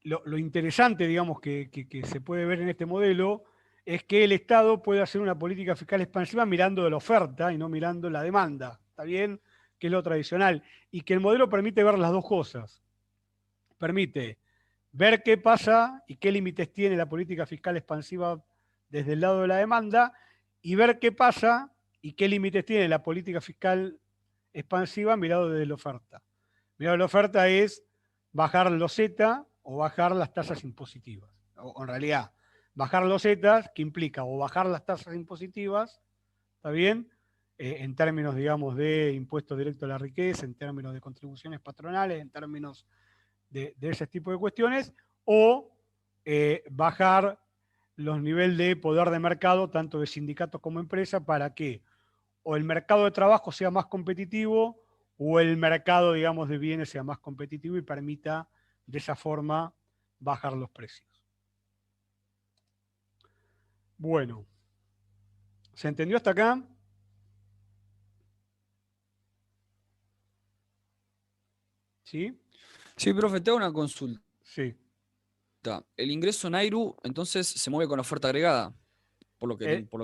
Lo interesante, digamos, que se puede ver en este modelo es que el Estado puede hacer una política fiscal expansiva mirando de la oferta y no mirando la demanda, ¿está bien? Que es lo tradicional. Y que el modelo permite ver las dos cosas. Permite ver qué pasa y qué límites tiene la política fiscal expansiva desde el lado de la demanda y ver qué pasa y qué límites tiene la política fiscal expansiva mirado desde la oferta. Mirado la oferta es bajar los Z o bajar las tasas impositivas. O en realidad, bajar los Z, que implica o bajar las tasas impositivas, ¿está bien? En términos, digamos, de impuesto directo a la riqueza, en términos de contribuciones patronales, en términos de ese tipo de cuestiones, o bajar los niveles de poder de mercado, tanto de sindicatos como empresas, para que o el mercado de trabajo sea más competitivo o el mercado, digamos, de bienes sea más competitivo y permita de esa forma bajar los precios. Bueno, ¿se entendió hasta acá? ¿Sí? Sí, profe, te hago una consulta. Sí. consulta. El ingreso Nairu, entonces, se mueve con oferta agregada, por lo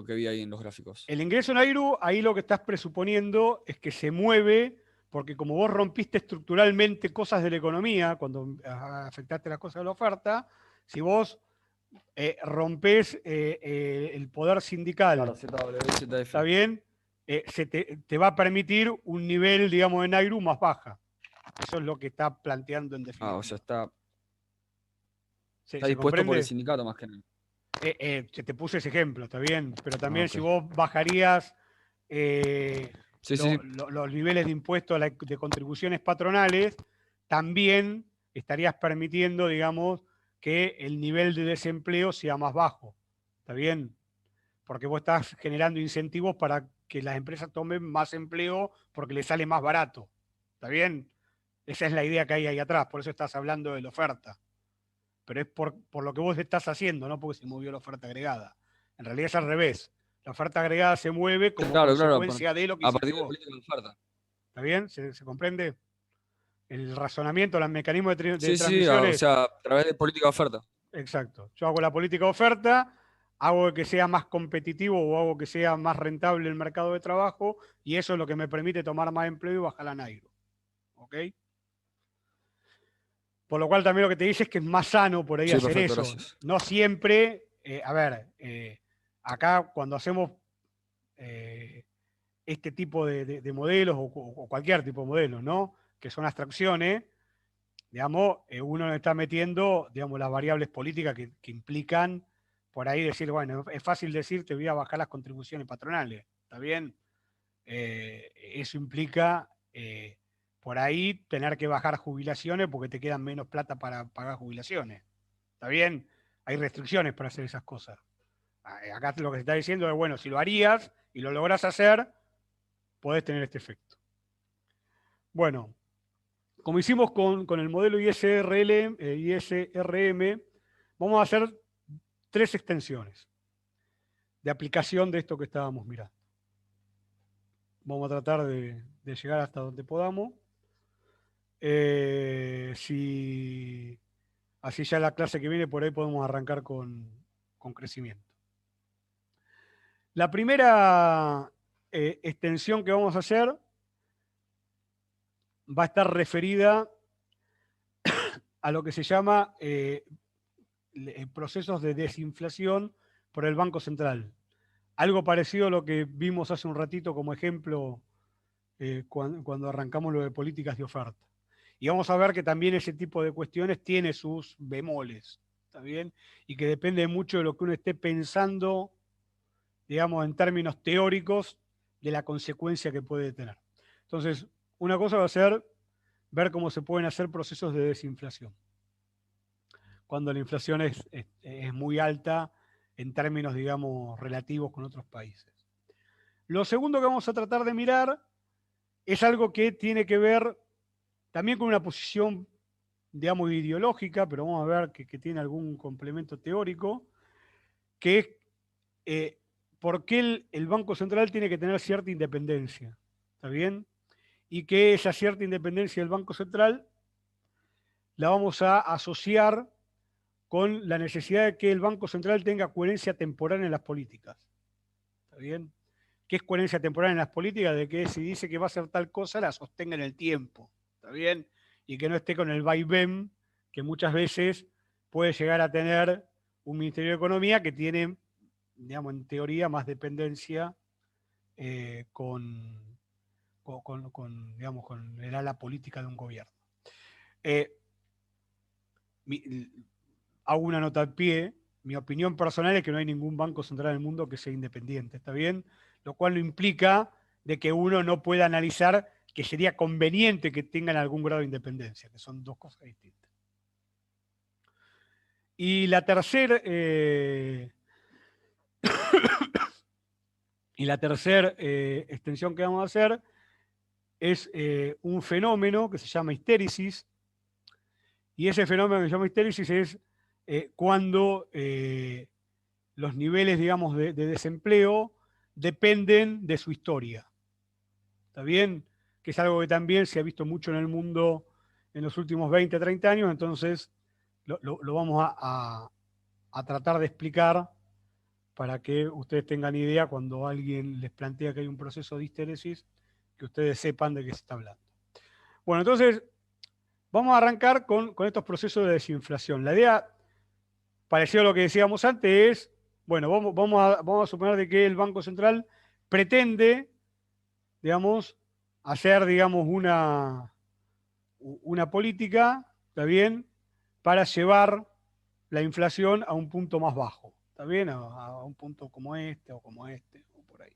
que vi ahí en los gráficos. El ingreso Nairu, ahí lo que estás presuponiendo es que se mueve, porque como vos rompiste estructuralmente cosas de la economía, cuando afectaste las cosas de la oferta, si vos rompés el poder sindical, Claro, ZW, ZF. ¿está bien? Te va a permitir un nivel, digamos, de Nairu más baja. Eso es lo que está planteando en definitiva. O sea, está ¿Se dispuesto por el comprende? sindicato más que nada. Te puse ese ejemplo, está bien, pero también Ok. si vos bajarías Sí, sí. los niveles de impuestos de contribuciones patronales, también estarías permitiendo, digamos, que el nivel de desempleo sea más bajo, ¿está bien? Porque vos estás generando incentivos para que las empresas tomen más empleo porque les sale más barato, ¿está bien? Esa es la idea que hay ahí atrás, por eso estás hablando de la oferta. Pero es por lo que vos estás haciendo, no porque se movió la oferta agregada. En realidad es al revés. La oferta agregada se mueve como Claro, consecuencia de lo que a hiciste partir de vos. política de oferta. ¿Está bien? ¿Se comprende? El razonamiento, el mecanismo de Sí, sí, o transmisiones. sea, a través de política de oferta. Exacto. Yo hago la política de oferta, hago que sea más competitivo o hago que sea más rentable el mercado de trabajo y eso es lo que me permite tomar más empleo y bajar la Nairo. ¿Ok? Por lo cual también lo que te dice es que es más sano por ahí Sí, hacer perfecto, eso. gracias. No siempre, acá cuando hacemos este tipo de modelos o cualquier tipo de modelos, ¿no? Que son abstracciones, digamos, uno le está metiendo, digamos, las variables políticas que implican por ahí decir, bueno, es fácil decir, te voy a bajar las contribuciones patronales, ¿está bien? Eso implica por ahí tener que bajar jubilaciones porque te quedan menos plata para pagar jubilaciones, ¿está bien? Hay restricciones para hacer esas cosas. Acá lo que se está diciendo es, bueno, si lo harías y lo lográs hacer, podés tener este efecto. Bueno, como hicimos con el modelo ISRM, vamos a hacer 3 extensiones de aplicación de esto que estábamos mirando. Vamos a tratar de llegar hasta donde podamos. Así ya la clase que viene por ahí podemos arrancar con crecimiento. La primera extensión que vamos a hacer va a estar referida a lo que se llama procesos de desinflación por el Banco Central. Algo parecido a lo que vimos hace un ratito como ejemplo cuando arrancamos lo de políticas de oferta. Y vamos a ver que también ese tipo de cuestiones tiene sus bemoles, ¿está bien? Y que depende mucho de lo que uno esté pensando, digamos, en términos teóricos, de la consecuencia que puede tener. Entonces, una cosa va a ser ver cómo se pueden hacer procesos de desinflación cuando la inflación es muy alta en términos, digamos, relativos con otros países. Lo segundo que vamos a tratar de mirar es algo que tiene que ver también con una posición, digamos, ideológica, pero vamos a ver que tiene algún complemento teórico, que es por qué el Banco Central tiene que tener cierta independencia, ¿está bien? Y que esa cierta independencia del Banco Central la vamos a asociar con la necesidad de que el Banco Central tenga coherencia temporal en las políticas. ¿Está bien? ¿Qué es coherencia temporal en las políticas? De que si dice que va a hacer tal cosa, la sostenga en el tiempo. ¿Está bien? Y que no esté con el vaivén que muchas veces puede llegar a tener un Ministerio de Economía que tiene, digamos, en teoría más dependencia digamos, con el ala política de un gobierno. Hago una nota al pie, mi opinión personal es que no hay ningún banco central en el mundo que sea independiente, ¿está bien? Lo cual no implica de que uno no pueda analizar que sería conveniente que tengan algún grado de independencia, que son dos cosas distintas. Y la tercera extensión que vamos a hacer es un fenómeno que se llama histéresis, y ese fenómeno que se llama histéresis es cuando los niveles, digamos, de desempleo dependen de su historia. ¿Está bien? Que es algo que también se ha visto mucho en el mundo en los últimos 20, 30 años, entonces lo vamos a tratar de explicar para que ustedes tengan idea cuando alguien les plantea que hay un proceso de histéresis, que ustedes sepan de qué se está hablando. Bueno, entonces, vamos a arrancar con estos procesos de desinflación. La idea, parecido a lo que decíamos antes, es, bueno, vamos a suponer de que el Banco Central pretende, digamos, hacer, digamos, una política, ¿está bien?, para llevar la inflación a un punto más bajo, ¿está bien? A un punto como este, o por ahí.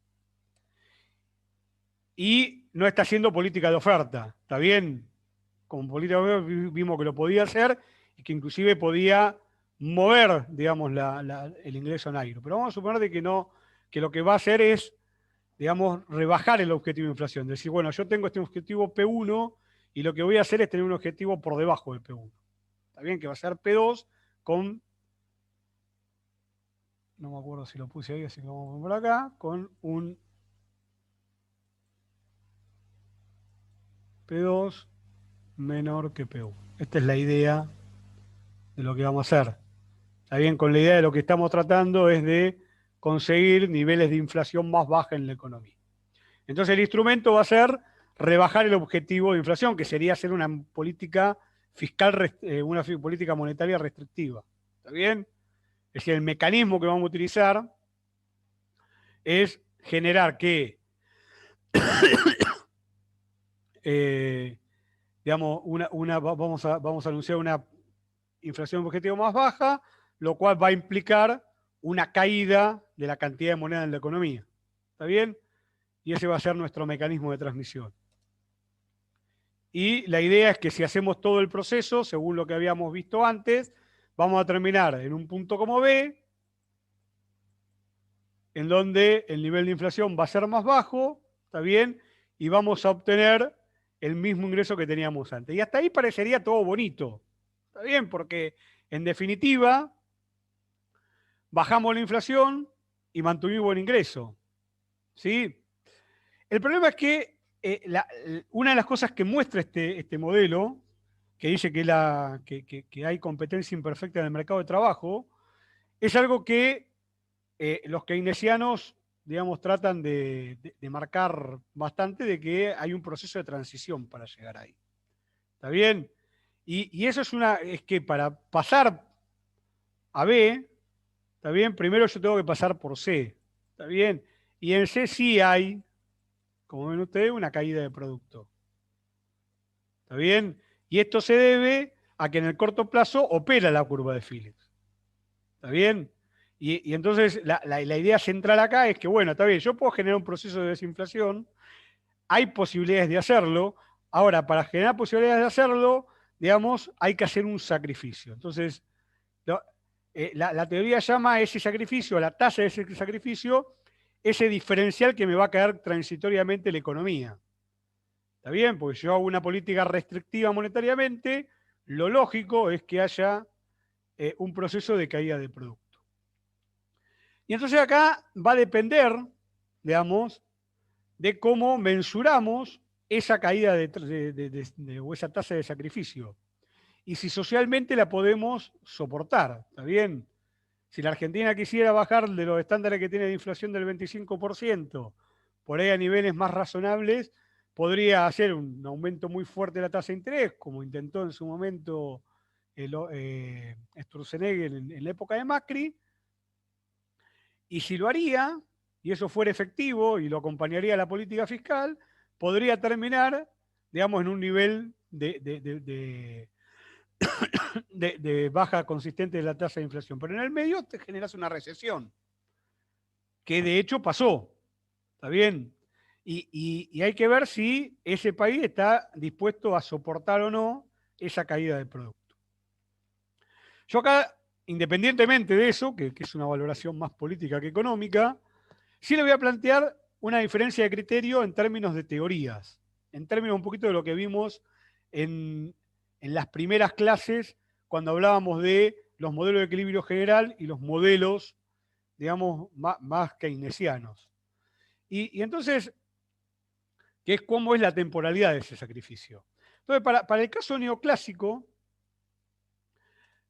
Y no está haciendo política de oferta, ¿está bien? Como política de oferta vimos que lo podía hacer y que inclusive podía mover, digamos, el ingreso negro. Pero vamos a suponer de que no, que lo que va a hacer es, digamos, rebajar el objetivo de inflación. Decir, bueno, yo tengo este objetivo P1 y lo que voy a hacer es tener un objetivo por debajo de P1. Está bien que va a ser P2 con, no me acuerdo si lo puse ahí, así que vamos a poner por acá, con un P2 menor que P1. Esta es la idea de lo que vamos a hacer. Está bien, con la idea de lo que estamos tratando es de conseguir niveles de inflación más baja en la economía. Entonces el instrumento va a ser rebajar el objetivo de inflación, que sería hacer una política fiscal, una política monetaria restrictiva. ¿Está bien? Es decir, el mecanismo que vamos a utilizar es generar que, digamos, vamos a anunciar una inflación objetivo más baja, lo cual va a implicar una caída de la cantidad de moneda en la economía. ¿Está bien? Y ese va a ser nuestro mecanismo de transmisión. Y la idea es que si hacemos todo el proceso, según lo que habíamos visto antes, vamos a terminar en un punto como B, en donde el nivel de inflación va a ser más bajo, ¿está bien? Y vamos a obtener el mismo ingreso que teníamos antes. Y hasta ahí parecería todo bonito, ¿está bien? Porque, en definitiva, bajamos la inflación y mantuvimos el ingreso, ¿sí? El problema es que una de las cosas que muestra este modelo, que dice que hay competencia imperfecta en el mercado de trabajo, es algo que los keynesianos, digamos, tratan de marcar bastante, de que hay un proceso de transición para llegar ahí. ¿Está bien? Y eso es que para pasar a B, ¿está bien? Primero yo tengo que pasar por C, ¿está bien? Y en C sí hay, como ven ustedes, una caída de producto. ¿Está bien? Y esto se debe a que en el corto plazo opera la curva de Phillips. ¿Está bien? Y entonces la idea central acá es que, bueno, está bien, yo puedo generar un proceso de desinflación, hay posibilidades de hacerlo. Ahora, para generar posibilidades de hacerlo, digamos, hay que hacer un sacrificio. Entonces, la teoría llama a ese sacrificio, a la tasa de ese sacrificio, ese diferencial que me va a caer transitoriamente la economía. ¿Está bien? Porque si yo hago una política restrictiva monetariamente, lo lógico es que haya un proceso de caída de producto. Y entonces acá va a depender, digamos, de cómo mensuramos esa caída o esa tasa de sacrificio. Y si socialmente la podemos soportar, ¿está bien? Si la Argentina quisiera bajar de los estándares que tiene de inflación del 25%, por ahí a niveles más razonables, podría hacer un aumento muy fuerte de la tasa de interés, como intentó en su momento Sturzenegger en la época de Macri. Y si lo haría, y eso fuera efectivo y lo acompañaría a la política fiscal, podría terminar, digamos, en un nivel de baja consistente de la tasa de inflación. Pero en el medio te generas una recesión, que de hecho pasó. ¿Está bien? Y hay que ver si ese país está dispuesto a soportar o no esa caída del producto. Yo acá, independientemente de eso, que es una valoración más política que económica, sí le voy a plantear una diferencia de criterio en términos de teorías, en términos un poquito de lo que vimos en las primeras clases cuando hablábamos de los modelos de equilibrio general y los modelos, digamos, más keynesianos. Y entonces, ¿qué es cómo es la temporalidad de ese sacrificio? Entonces, para el caso neoclásico,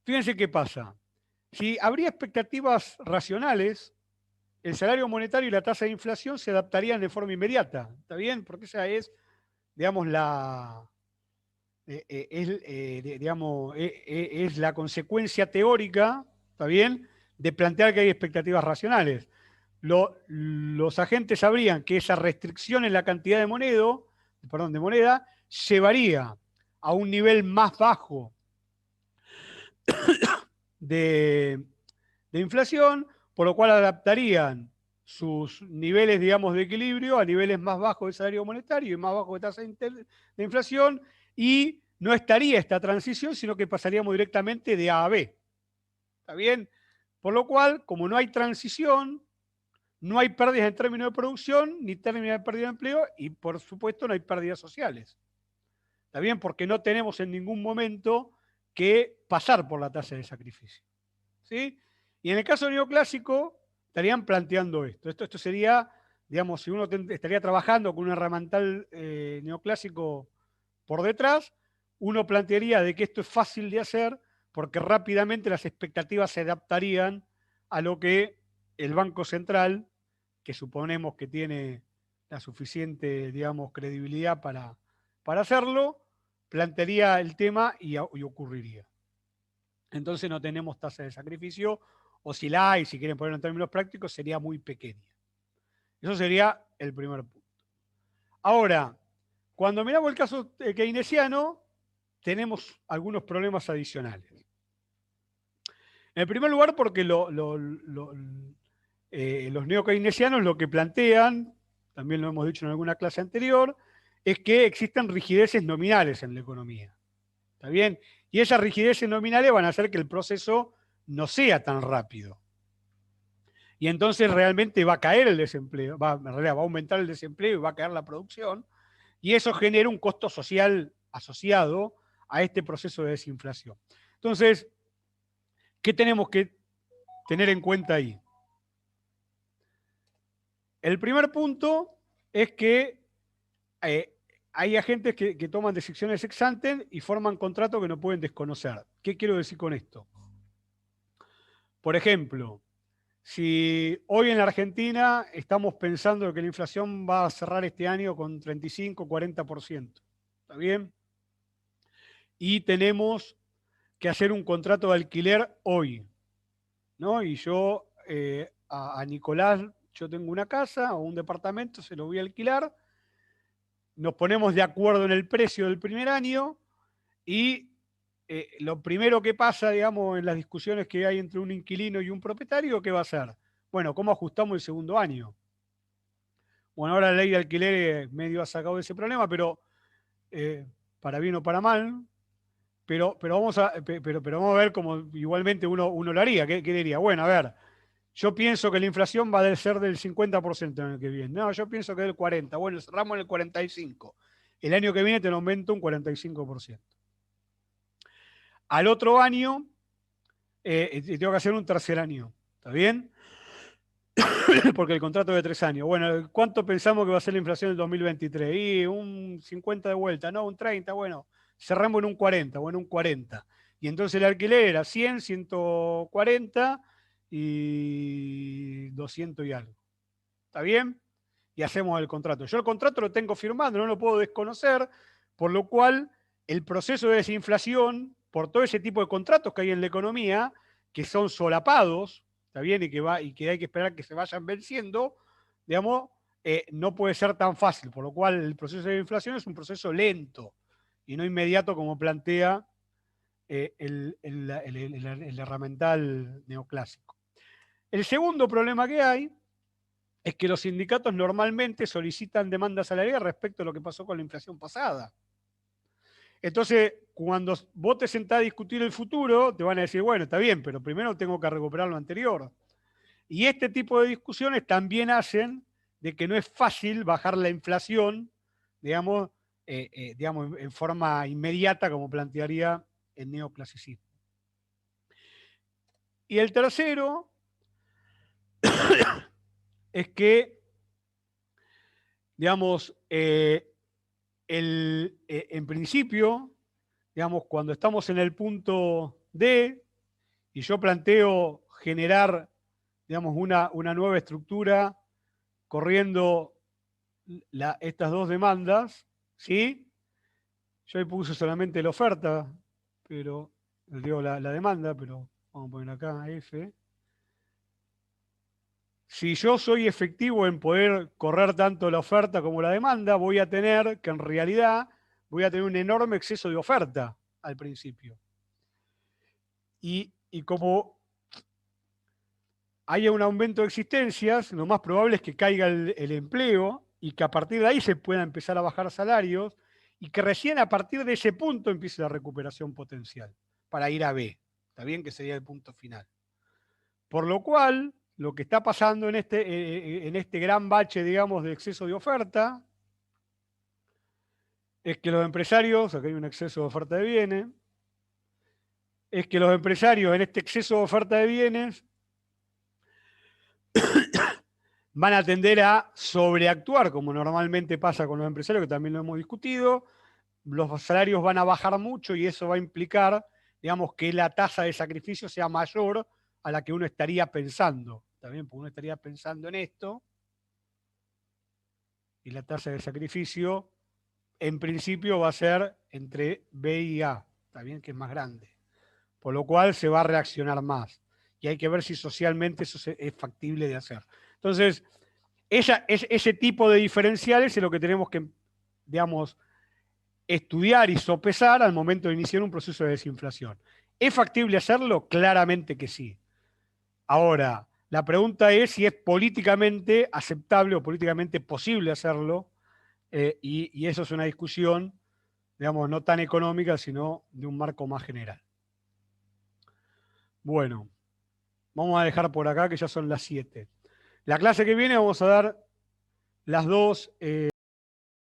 fíjense qué pasa. Si habría expectativas racionales, el salario monetario y la tasa de inflación se adaptarían de forma inmediata. ¿Está bien? Porque esa es, digamos, es la consecuencia teórica, ¿está bien?, de plantear que hay expectativas racionales. Los agentes sabrían que esa restricción en la cantidad de moneda llevaría a un nivel más bajo de, de inflación, por lo cual adaptarían sus niveles, digamos, de equilibrio a niveles más bajos de salario monetario y más bajos de tasa de inflación, y no estaría esta transición, sino que pasaríamos directamente de A a B. ¿Está bien? Por lo cual, como no hay transición, no hay pérdidas en términos de producción, ni términos de pérdida de empleo, y por supuesto no hay pérdidas sociales. ¿Está bien? Porque no tenemos en ningún momento que pasar por la tasa de sacrificio. ¿Sí? Y en el caso neoclásico, estarían planteando esto. Esto sería, digamos, si uno estaría trabajando con un herramental neoclásico por detrás, uno plantearía de que esto es fácil de hacer porque rápidamente las expectativas se adaptarían a lo que el Banco Central, que suponemos que tiene la suficiente, digamos, credibilidad para hacerlo, plantearía el tema y ocurriría. Entonces no tenemos tasa de sacrificio, o si la hay, si quieren ponerlo en términos prácticos, sería muy pequeña. Eso sería el primer punto. Ahora, cuando miramos el caso keynesiano, tenemos algunos problemas adicionales. En primer lugar, porque los neokeynesianos lo que plantean, también lo hemos dicho en alguna clase anterior, es que existen rigideces nominales en la economía. ¿Está bien? Y esas rigideces nominales van a hacer que el proceso no sea tan rápido. Y entonces realmente va a caer el desempleo, en realidad va a aumentar el desempleo y va a caer la producción, y eso genera un costo social asociado a este proceso de desinflación. Entonces, ¿qué tenemos que tener en cuenta ahí? El primer punto es que hay agentes que toman decisiones ex ante y forman contratos que no pueden desconocer. ¿Qué quiero decir con esto? Por ejemplo, si hoy en la Argentina estamos pensando que la inflación va a cerrar este año con 35-40%, ¿está bien? Y tenemos que hacer un contrato de alquiler hoy, ¿no? Y yo a Nicolás, yo tengo una casa o un departamento, se lo voy a alquilar, nos ponemos de acuerdo en el precio del primer año y lo primero que pasa, digamos, en las discusiones que hay entre un inquilino y un propietario, ¿qué va a ser? Bueno, ¿cómo ajustamos el segundo año? Bueno, ahora la ley de alquiler medio ha sacado ese problema, pero para bien o para mal, pero vamos a ver cómo igualmente uno lo haría. ¿Qué diría? Bueno, a ver, yo pienso que la inflación va a ser del 50% en el que viene. No, yo pienso que es del 40%. Bueno, cerramos en el 45%. El año que viene te lo aumento un 45%. Al otro año, tengo que hacer un tercer año. ¿Está bien? Porque el contrato es de 3 años. Bueno, ¿cuánto pensamos que va a ser la inflación del 2023? Y un 50 de vuelta, no, un 30, bueno, cerramos en un 40, bueno, un 40. Y entonces el alquiler era 100, 140 y 200 y algo. ¿Está bien? Y hacemos el contrato. Yo el contrato lo tengo firmado, no lo puedo desconocer, por lo cual el proceso de desinflación, por todo ese tipo de contratos que hay en la economía, que son solapados, ¿está bien? Y que hay que esperar que se vayan venciendo, digamos, no puede ser tan fácil, por lo cual el proceso de inflación es un proceso lento y no inmediato como plantea el herramental neoclásico. El segundo problema que hay es que los sindicatos normalmente solicitan demandas salariales respecto a lo que pasó con la inflación pasada. Entonces, cuando vos te sentás a discutir el futuro, te van a decir, bueno, está bien, pero primero tengo que recuperar lo anterior. Y este tipo de discusiones también hacen de que no es fácil bajar la inflación, digamos, en forma inmediata, como plantearía el neoclasicismo. Y el tercero es que, digamos, en principio, digamos, cuando estamos en el punto D, y yo planteo generar, digamos, una nueva estructura corriendo estas dos demandas, ¿sí? Yo ahí puse solamente la oferta, pero digo la demanda, pero vamos a poner acá F. Si yo soy efectivo en poder correr tanto la oferta como la demanda, voy a tener que en realidad voy a tener un enorme exceso de oferta al principio. Y como haya un aumento de existencias, lo más probable es que caiga el empleo y que a partir de ahí se pueda empezar a bajar salarios y que recién a partir de ese punto empiece la recuperación potencial para ir a B. Está bien que sería el punto final. Por lo cual, lo que está pasando en este gran bache, digamos, de exceso de oferta, es que los empresarios, acá hay un exceso de oferta de bienes, es que los empresarios en este exceso de oferta de bienes van a tender a sobreactuar, como normalmente pasa con los empresarios, que también lo hemos discutido. Los salarios van a bajar mucho y eso va a implicar, digamos, que la tasa de sacrificio sea mayor a la que uno estaría pensando. También porque uno estaría pensando en esto y la tasa de sacrificio en principio va a ser entre B y A, está bien que es más grande, por lo cual se va a reaccionar más y hay que ver si socialmente eso es factible de hacer. Entonces, ese tipo de diferenciales es lo que tenemos que, digamos, estudiar y sopesar al momento de iniciar un proceso de desinflación. ¿Es factible hacerlo? Claramente que sí. Ahora, la pregunta es si es políticamente aceptable o políticamente posible hacerlo, y eso es una discusión, digamos, no tan económica, sino de un marco más general. Bueno, vamos a dejar por acá que ya son las 7. La clase que viene vamos a dar las dos